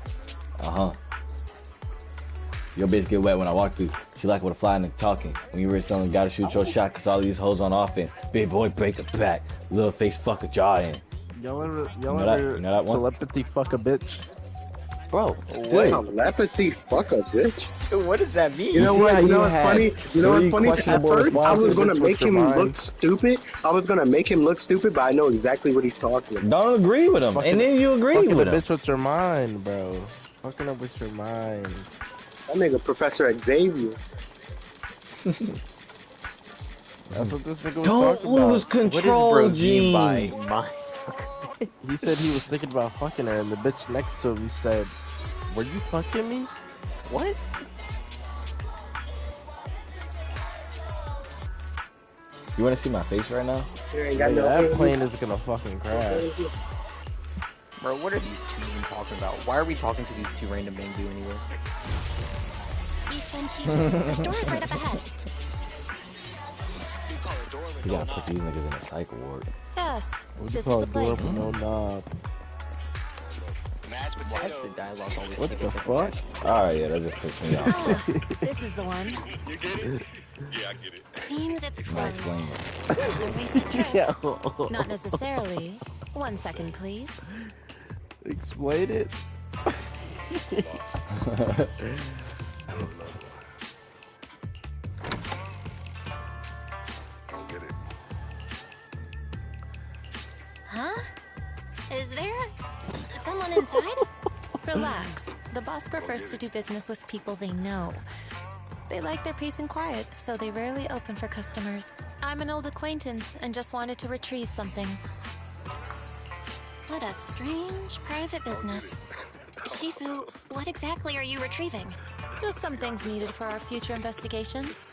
Your bitch get wet when I walk through. She like with a fly nigga talking. When you reach something, gotta shoot your shot, cause all these hoes on offense. Big boy break a back. Little face fuck a jaw in. Y'all ever You know that one? telepathy fuck a bitch? Bro, Telepathy fuck a bitch? Dude, what does that mean? You know what? You know what's funny? You know what's funny? At first, I was gonna make him look stupid. I was gonna make him look stupid, but I know exactly what he's talking about. Don't agree with him, and then you agree with him. Bitch with your mind, bro. Fucking up with your mind. That nigga Professor Xavier. That's what this nigga was Don't talking about. lose control, Gene. He said he was thinking about fucking her, and the bitch next to him said, "Were you fucking me?" What? You wanna see my face right now? That plane is gonna fucking crash. Bro, what are these two even talking about? Why are we talking to these two random Bangu anyway? The store is right up ahead. You gotta put these niggas in a psych ward. Yes, What this you call is a the door place. with no knob? Why is the dialogue always What the fuck? Alright, yeah, that just pissed me off. This is the one. You get it? Yeah, I get it. Seems it's Nice closed. flame. A wasted trip. Yeah. Not necessarily. 1 second, please. Explain it. Huh? Is there someone inside? Relax. The boss prefers to do business with people they know. They like their peace and quiet, so they rarely open for customers. I'm an old acquaintance and just wanted to retrieve something. What a strange private business. Shifu, what exactly are you retrieving? Just some things needed for our future investigations.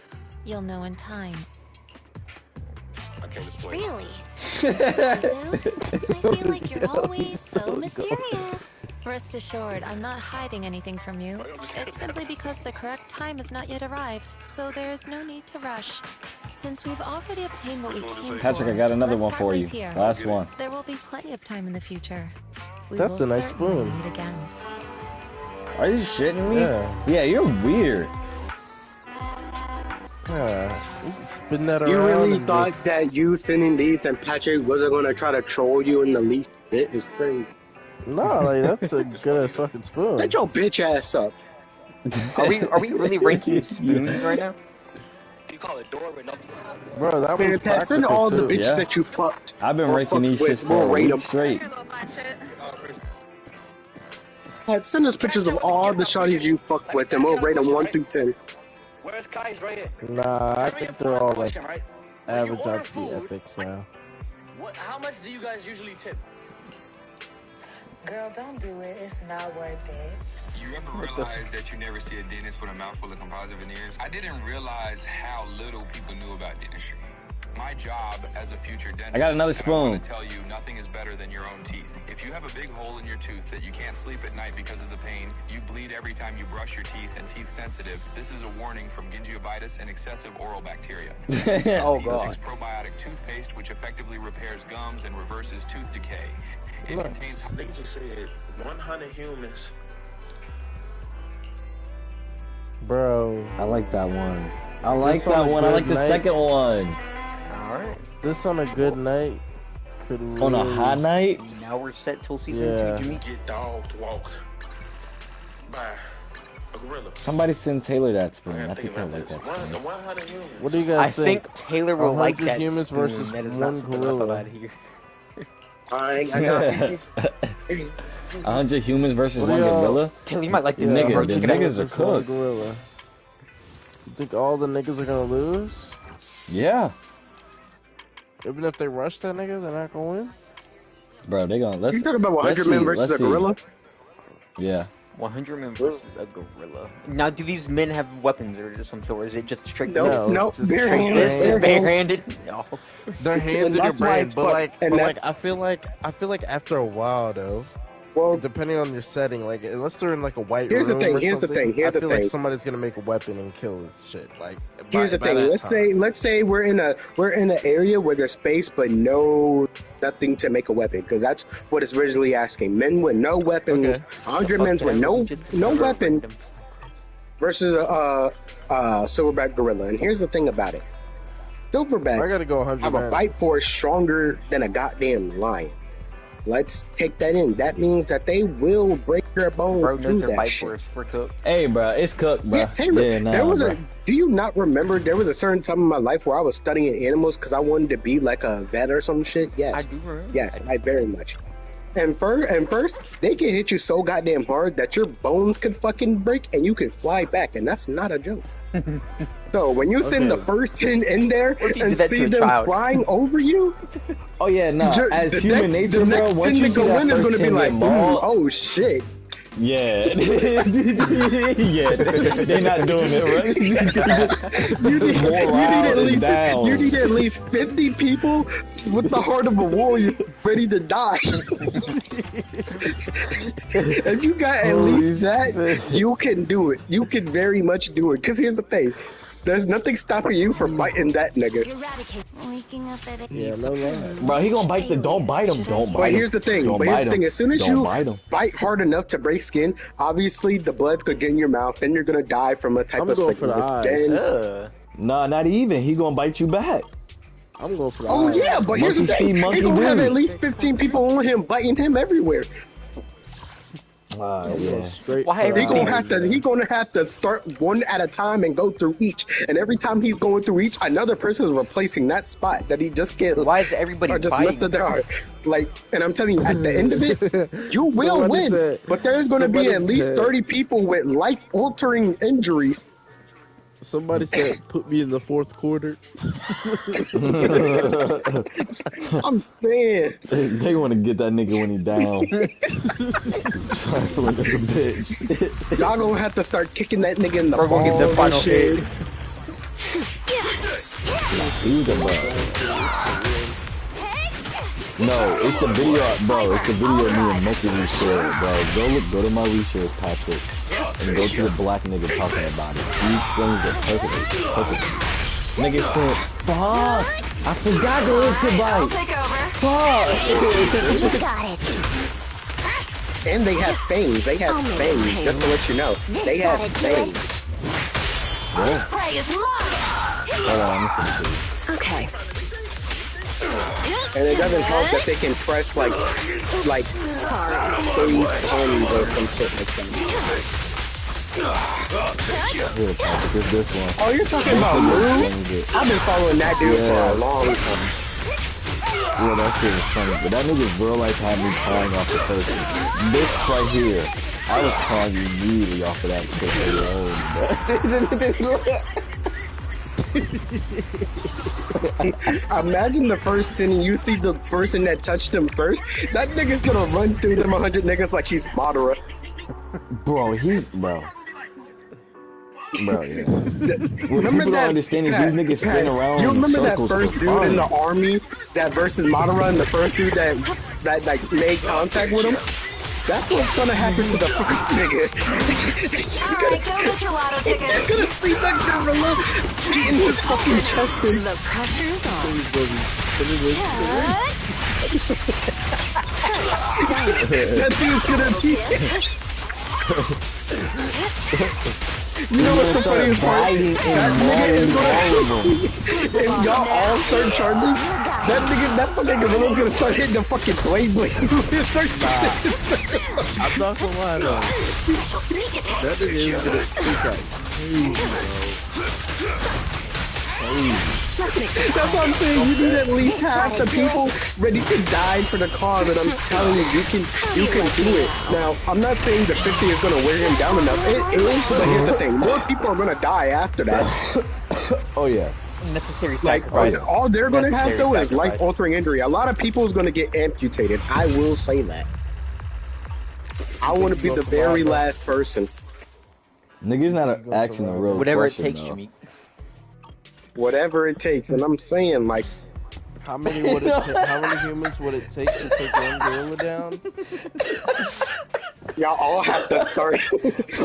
You'll know in time. I can't explain. Really? Shifu, I feel like you're always so mysterious. Rest assured, I'm not hiding anything from you. It's simply because the correct time has not yet arrived, so there's no need to rush. Since we've already obtained what we came for, Patrick, I got another let's one part for you. ways here. Last one. There will be plenty of time in the future. We That's will a nice certainly spoon. meet again. Are you shitting me? Yeah. You're weird. Yeah. Spin that around. You really and thought just- that you sending these and Patrick wasn't gonna try to troll you in the least bit? It's crazy. No, like that's a good ass fucking spoon. Get your bitch ass up. Are we really ranking spoons right now? You call it door with no. Bro, that Man, one's Pat, send practical all the too. bitches Yeah. that you fucked. I've been or ranking these fucked shits with. We'll for a rate week them. straight. Pat, send us pictures of all the shawties you fucked with, and we'll rate them 1 through 10. Where's Kai's right here? Nah, I think they're all like Question, right? average order out to be food, epics now. What? How much do you guys usually tip? Girl, don't do it. It's not worth it. You ever realize that you never see a dentist with a mouthful of composite veneers? I didn't realize how little people knew about dentistry. My job as a future dentist, I got another and I spoon. want to tell you, nothing is better than your own teeth. If you have a big hole in your tooth that you can't sleep at night because of the pain, you bleed every time you brush your teeth, and teeth sensitive, this is a warning from gingivitis and excessive oral bacteria. Oh, P6 God. probiotic toothpaste, which effectively repairs gums and reverses tooth decay. It Nice. contains They just said 100 humans. Bro, I like that one. I like This on that a one. I good like the night. second one. Alright. this on a good night could really... On a hot night? Now we're set till season Yeah. 2, Jimmy. Get dogs walked by a gorilla. Somebody send Taylor that I spoon. gotta I think think I about like this. that spoon. One had a human. What do you I guys think? think Taylor will like 100 that humans spoon. versus That is not one something I thought gorilla. I'd hear. I know. 100 humans versus What one do y'all- gorilla? Taylor, you might like this Yeah, nigga, bro. 100 the Check it out. niggas are versus one cooked. gorilla. You think all the niggas are gonna lose? Yeah. Even if they rush that nigga, they're not gonna win? Bro, they gonna let's You talking about 100 let's men see, versus let's a gorilla? see. Yeah. 100 men versus a gorilla. Now, do these men have weapons or some sort? Or is it just straight? Nope, just barehanded. Barehanded? No. Their hands in And your that's why brain, it's but fun. like, And but like, that's- I feel like after a while though, Well, depending on your setting, like unless they're in like a white Here's the room thing, or here's the something, thing, here's I the feel like thing. somebody's gonna make a weapon and kill this shit. Like, here's the by thing. that Let's time. say we're in an area where there's space but nothing to make a weapon, because that's what it's originally asking. Men with no weapons, 100 men with no weapon versus a silverback gorilla. And here's the thing about it: silverbacks I gotta go 100 have a men. bite force stronger than a goddamn lion. Let's take that in. That means that they will break your bones Bro, through knows their that fight shit. force. We're cooked. Hey, bro, it's cooked, bro. Yeah, Taylor, nah, there was bro. do you not remember there was a certain time in my life where I was studying animals because I wanted to be like a vet or some shit? Yes. I do remember. Yes, I very much. And first, they can hit you so goddamn hard that your bones could fucking break and you could fly back, and that's not a joke. So when you send the first 10 in there What if you and did that see to a them child? flying over you, Oh yeah, nah. As the human next, nature, the bro, next once 10 you to see go that in is first going to be 10 like, get mauled, oh shit. yeah, yeah, they not doing it right. You need at least 50 people with the heart of a warrior ready to die. If you got at least that, you can do it. You can very much do it. Because here's the thing. There's nothing stopping you from biting that nigga. Waking up at Yeah, no lie. Bro, he gonna bite the. Don't bite him. Don't bite him. But here's the thing. Don't But here's bite the thing. him. As soon as Don't you bite him. bite hard enough to break skin, obviously the blood's gonna get in your mouth. Then you're gonna die from a type I'm of going for the sickness. eyes. Then, Nah, not even. He gonna bite you back. I'm going for the oh eyes. yeah, but here's the Monkey thing. see, monkey They gonna have do. at least 15 people on him, biting him everywhere. Yeah. Straight Why for the everything- eyes. He gonna have to start one at a time and go through each. And every time he's going through each, another person is replacing that spot that he just killed. Why is everybody Or just biting? messed up their heart. Like, and I'm telling you, at the end of it, you will Somebody win. said- But there's gonna be somebody at least said- 30 people with life-altering injuries. Somebody said, "Put me in the fourth quarter." I'm saying. They want to get that nigga when he down. Trifling as a bitch. Y'all gonna have to start kicking that nigga in the We're gonna get the balls final and shit. hit. He's a bro. No, it's the video, bro. It's the video of me and Monkey we shared, bro. Go to my reshares, Patrick, and go to the black nigga talking about it. He explains it perfectly. Nigga said, "Fuck, I forgot the instant bite. Fuck." You got it. And they have fangs. They have fangs, just to let you know. They have fangs. Yeah. Prey is mine. Hold on, let me see. Okay. And it doesn't help that they can press like 3 tons or some shit like that. Here, Patrick, it's this one. Oh, you're talking about Lou? I've been following that dude for a long time. Yeah, that shit was funny. But that nigga's real life had me crying off the first one. This right here, I was crying immediately off of that shit alone, bro. Imagine the first 10 and you see the person that touched him first. That nigga's gonna run through them 100 niggas like he's Madara. Bro, bro, yeah. What Remember people that? don't understand is these niggas spin around You in remember that circles first for dude in the fun. army that versus Madara and the first dude that like made contact with him? That's what's gonna happen to the first nigga. Alright, go get your lotto You're ticket. gonna see that gorilla beating his fucking chest in. The pressure's on. That dude's gonna be. You know what's the funniest part? That nigga is gonna. If y'all all start charging, that fucking gorilla's gonna start hitting the fucking blade. I'm not gonna lie though. That nigga is gonna speak like crazy, bro. That's what I'm saying. You need at least half the people ready to die for the cause, and I'm telling you, you can do it. Now, I'm not saying the 50 is gonna wear him down enough. It is, but here's the thing: more people are gonna die after that. Oh yeah. Necessary Like sacrifice. all they're gonna have though is sacrifice. life-altering injury. A lot of people is gonna get amputated. I will say that. I want to be the very last person. Nigga's not asking a real Whatever it question, takes, though. Jimmy. Whatever it takes, and I'm saying like, How many humans would it take to take one gorilla down? y'all all have to start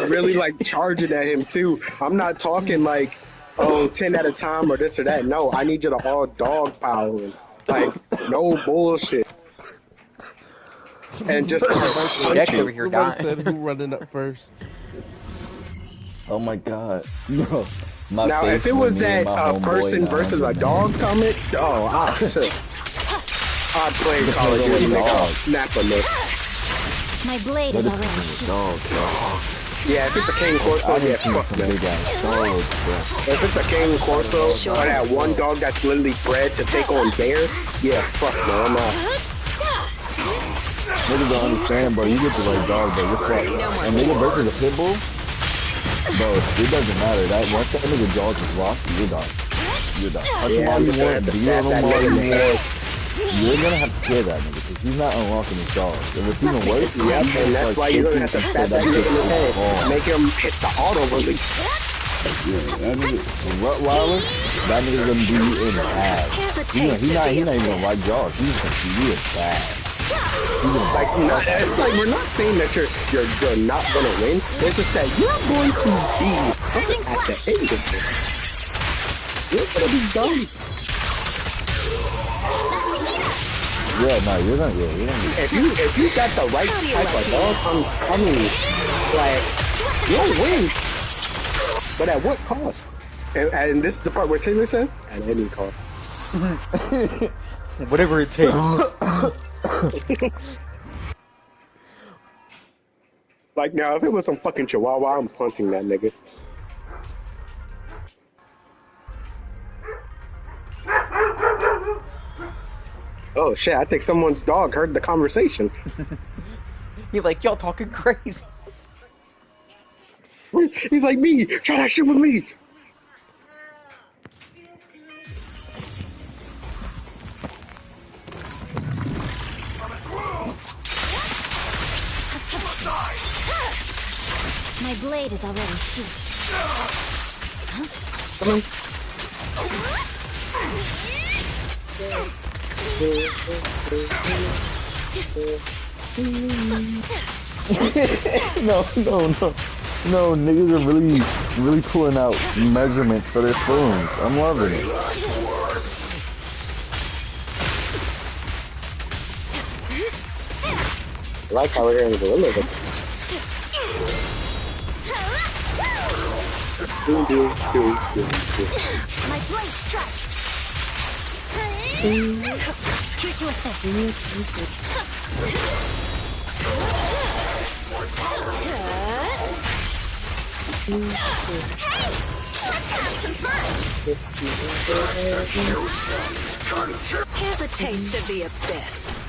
really like charging at him too. I'm not talking like, oh, 10 at a time or this or that. No, I need you to all dog power him. Like, no bullshit. And just start Jack's over here Somebody dying. said who running up first. Oh my god, bro. My now, face if it when was me and that my homeboy person and versus a Andre, dog comment, oh, I'd play Call of Duty, nigga. I'll snap a neck. My blade What is if already it's a sheathed. dog, bro? Yeah, if it's a Cane Corso, I yeah, didn't see fuck some that. big ass dogs, bro. If it's a Cane Corso or that one dog that's literally bred to take on bears, yeah, fuck no, I'm out. Niggas don't understand, bro. You get the right dog, bro. You're fucked. And nigga versus a pit bull, bro, it doesn't matter. That once that nigga jaws is locked, you're done. You're done. Touch him Yeah, all I'm you just gonna want, have to beat stab him that all nigga in you the head. want. You're gonna have to kill that nigga because he's not unlocking his jaws. And what's even worse, Yep, and that's why you're gonna have to stab that nigga in his head. Make him hit the auto release. Yeah, that nigga, Rottweiler, that nigga's gonna be in half. He not even gonna like jaws. He's gonna be in bad. Like, it's like we're not saying that you're not gonna win. It's just that you're going to be at the end of it. You're gonna be done. Yeah, no, you're gonna be. If you got the right type of dog, I'm telling you, like, you'll win. But at what cost? And this is the part where Taylor says, at any cost. Whatever it takes. Like, now, if it was some fucking chihuahua, I'm punting that nigga. Oh shit, I think someone's dog heard the conversation. He's like, y'all talking crazy. He's like, me, try that shit with me. My blade is already sheathed. Come on. No, niggas are really pulling out measurements for their spoons. I'm loving it. I like how we're hearing the gorilla. My blade strikes. Here to assist. Here's a taste of the abyss.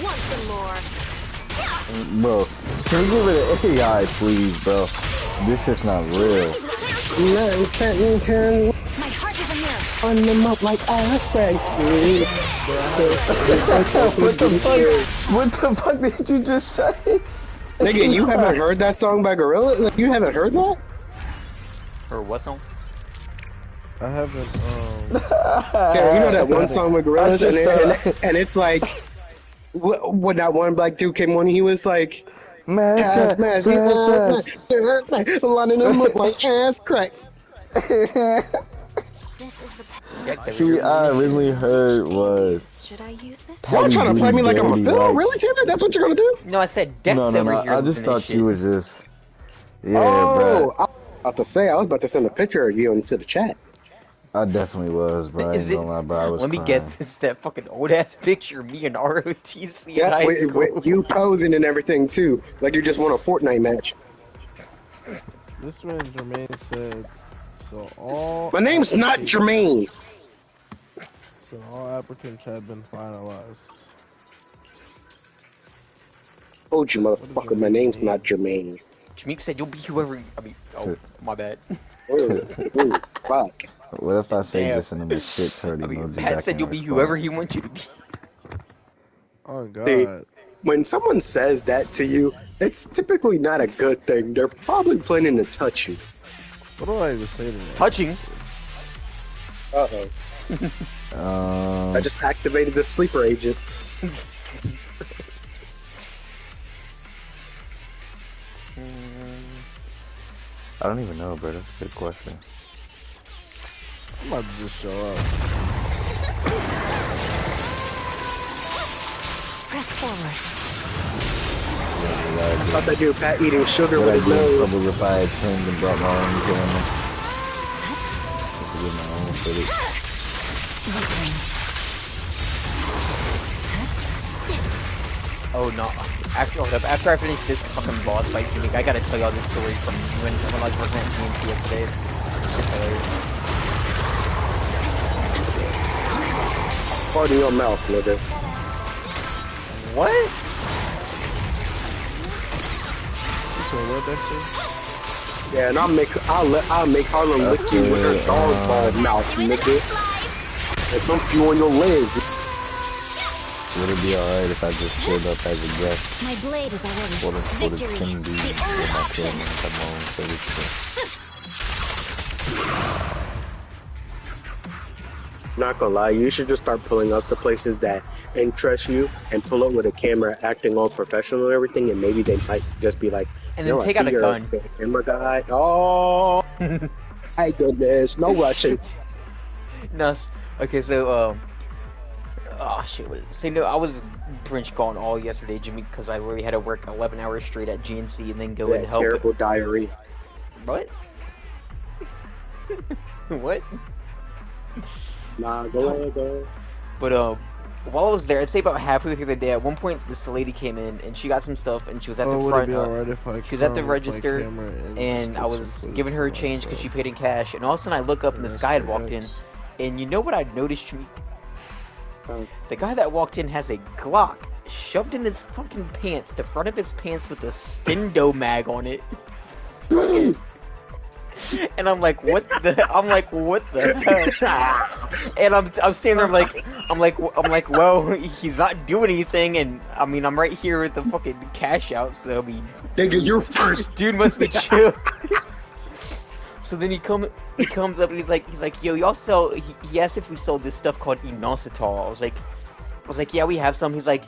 Want some more? Bro, can we give it an AI, please, bro? This shit's not real. My heart is a mirror. On them up like ass cracks. What the fuck? What the fuck did you just say? Nigga, you haven't heard that song by Gorilla? Like, you haven't heard that? Or what song? I haven't, Yeah, you know that one song with Gorillaz, and it's like, when that one black dude came on, he was like, ass mash, lining them up like ass cracks. See, I originally heard was Should I use this? Y'all trying to play me like I'm a fill? Really, Taylor? That's what you're gonna do? No, I said Dex No, over here. I just thought you was just. Yeah, oh, bro. I was about to send a picture of you into the chat. I definitely was, bro. I ain't gonna lie, bro. I was Let me crying. guess. It's that fucking old ass picture of me and ROTC in Yeah, high school. with you posing and everything too, like you just won a Fortnite match. This man Jermaine said, so all. My name's not Jermaine. So all applicants have been finalized. Told you, motherfucker. My name's not Jermaine. Jameek said you'll be whoever. I mean, oh, my bad. Ooh, fuck. What if I say Damn. just send him a shit turd emoji Pat back said in you'll be response? whoever he wants you to be. Oh god. See, when someone says that to you, it's typically not a good thing. They're probably planning to touch you. What do I even say to that? Touching. I just activated the sleeper agent. I don't even know, bro. That's a good question. I'm about to just show up. Press forward. I thought that dude Pat eating sugar Would with I his be in nose. trouble if I had turned and brought my own camera? Just to get my own footage. Oh no. After, hold up. After I finish this fucking boss fight, Jameek, I gotta tell y'all this story from when I was working at TNT yesterday. It's hilarious. Fart in your mouth, nigga. What? So what that Yeah, and I'll make Harlem lick you with her dog ball mouth, nigga. And thump you on your legs. Would it be alright if I just showed up as a guest My blade is already for the victory. King D The with only my option. camera and come on so Not gonna lie, you should just start pulling up to places that interest you and pull up with a camera, acting all professional and everything, and maybe they might just be like, And then take out a gun. Camera guy. Oh, my goodness, no rushing. No. Okay, so oh shit. So no, I was Grinch gone all yesterday, Jimmy, because I really had to work 11 hours straight at GNC and then go and help. Terrible diary. What? What? Nah, go ahead. But while I was there, I'd say about halfway through the day, at one point this lady came in and she got some stuff and she was at the would front. it be alright if I she was at the come with my register camera and and just I get was some footage giving her a for change because myself? she paid in cash. And all of a sudden I look up and this That's guy had correct. walked in. And you know what I noticed, Jameek? The guy that walked in has a Glock shoved in his fucking pants, the front of his pants with a Stendo mag on it. And I'm like, what the hell? And I'm standing there, I'm like, well, he's not doing anything, and I mean, I'm right here with the fucking cash out, so I mean, nigga, you're first. Dude must be chill. So then he comes up and he's like, yo, y'all sell? He asked if we sold this stuff called inositol. I was like, yeah, we have some. He's like,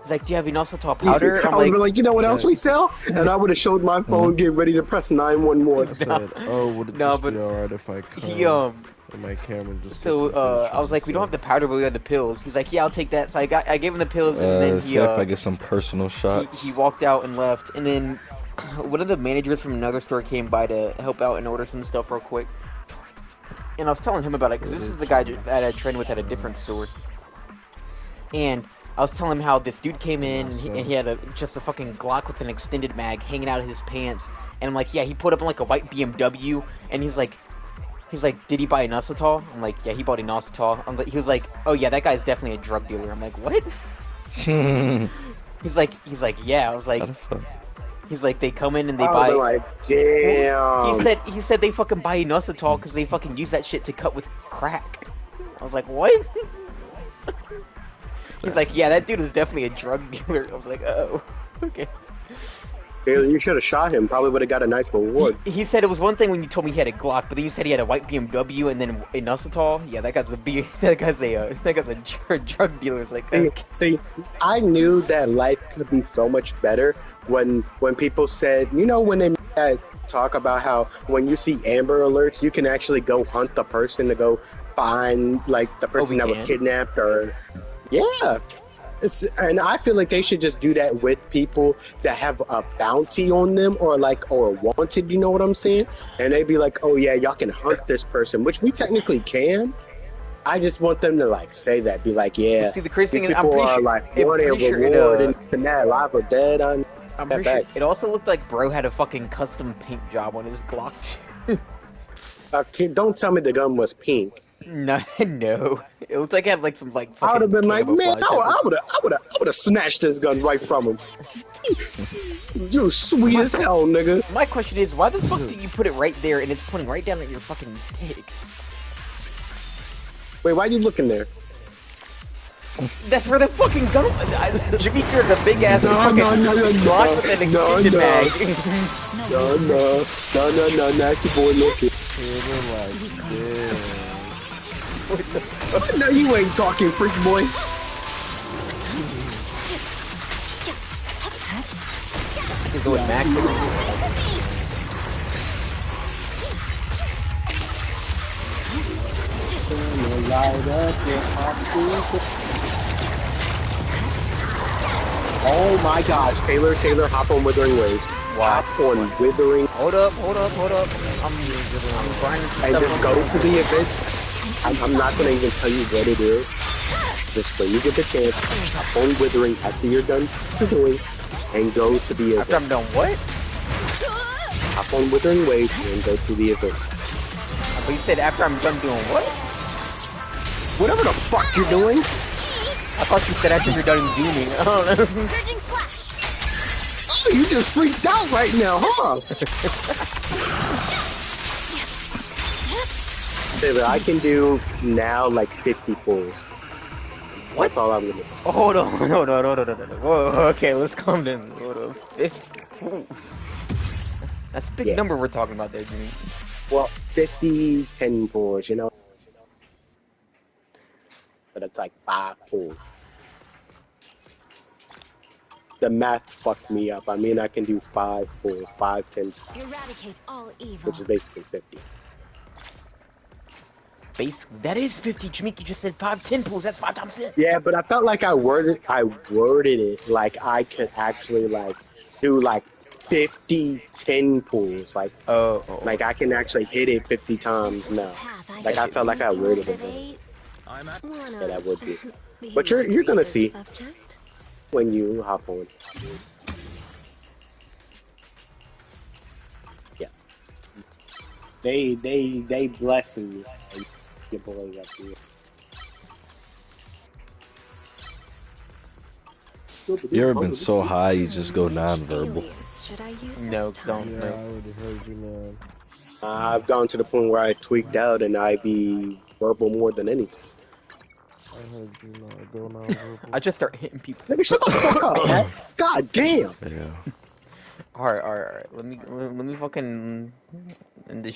do you have inositol powder? I was like, you know what else we sell? And I would have showed my phone, getting ready to press 911. I said, oh, would it just be alright if I come with my camera and just So I was like, we don't have the powder, but we have the pills. He's like, yeah, I'll take that. So I gave him the pills, and then see if I get some personal shots. he walked out and left, and then one of the managers from another store came by to help out and order some stuff real quick. And I was telling him about it because this is the guy that I trained with at a different store. And I was telling him how this dude came in and he had just a fucking Glock with an extended mag hanging out of his pants. And I'm like, yeah, he put up in like a white BMW. And he's like, did he buy inositol? I'm like, yeah, he bought inositol. He was like, oh yeah, that guy's definitely a drug dealer. I'm like, what? He's like, yeah. I was like, he's like, they come in and they buy. Like, damn. He said they fucking buy inositol because they fucking use that shit to cut with crack. I was like, what? He's like, yeah, that dude was definitely a drug dealer. I was like, oh, okay. You should have shot him. Probably would have got a nice reward. He said it was one thing when you told me he had a Glock, but then you said he had a white BMW and then inositol. Yeah, that guy's a drug dealer. It's like, okay. See, I knew that life could be so much better when people said, you know, when they made that talk about how when you see Amber Alerts, you can actually go hunt the person to go find like the person that was kidnapped or. Yeah. And I feel like they should just do that with people that have a bounty on them or wanted, you know what I'm saying? And they'd be like, oh yeah, y'all can hunt this person, which we technically can. I just want them to like say that, be like, yeah, well, see, the crazy these thing is, I'm people pretty are sure, like wanting a reward and that, alive or dead. I'm pretty sure it also looked like bro had a fucking custom paint job on his Glock 2. Don't tell me the gun was pink. No, it looked like it had like some like fucking. I would have been like, man, camouflage. I would have snatched this gun right from him. You sweet as hell, nigga. My question is, why the fuck did you put it right there and it's pointing right down at your fucking dick? Wait, why are you looking there? That's where the fucking gun was. Jimmy Fear's a big ass fucking Glock with an extended mag. No, nasty boy looking. No, you ain't talking, freak boy. He's going back. Oh my gosh, Taylor, hop on Withering Waves. Wow. Hop on Withering. Hold up. I'm grinding. And just go to the event. I'm not going to even tell you what it is. Just when you get the chance, hop on Withering after you're done doing, and go to the event. After I'm done what? Hop on Withering Waves and go to the event. But you said after I'm done doing what? Whatever the fuck you're doing. I thought you said after you're done doing. I don't know. Oh, you just freaked out right now, huh? Taylor, I can do now like 50 pulls. What? That's all I'm gonna say. Oh, hold on. Whoa, okay, let's calm down. Hold on. 50 pulls. That's a big number we're talking about there, Jimmy. Well, 50, 10 pulls, you know? But it's like 5 pulls. The math fucked me up. I mean, I can do 5 pulls, 5, 10, Eradicate all evil. which is basically 50. That is 50. Jamiki just said 5, 10 pulls. That's 5 times 10. Yeah, but I felt like I worded it like I could actually like do like 50, 10 pulls. Like, like I can actually hit it 50 times now. Like I felt like I worded it better. Yeah, that would be. But you're gonna see when you hop on. Yeah. They blessing you. Your boys up here. You ever been so high you just go non-verbal? No, don't. Yeah, I already heard you, man. I've gone to the point where I tweaked out and I be verbal more than anything. I heard you go non-verbal. I just start hitting people. Let me shut the fuck up, man. God damn. Yeah. Alright. Let me fucking end this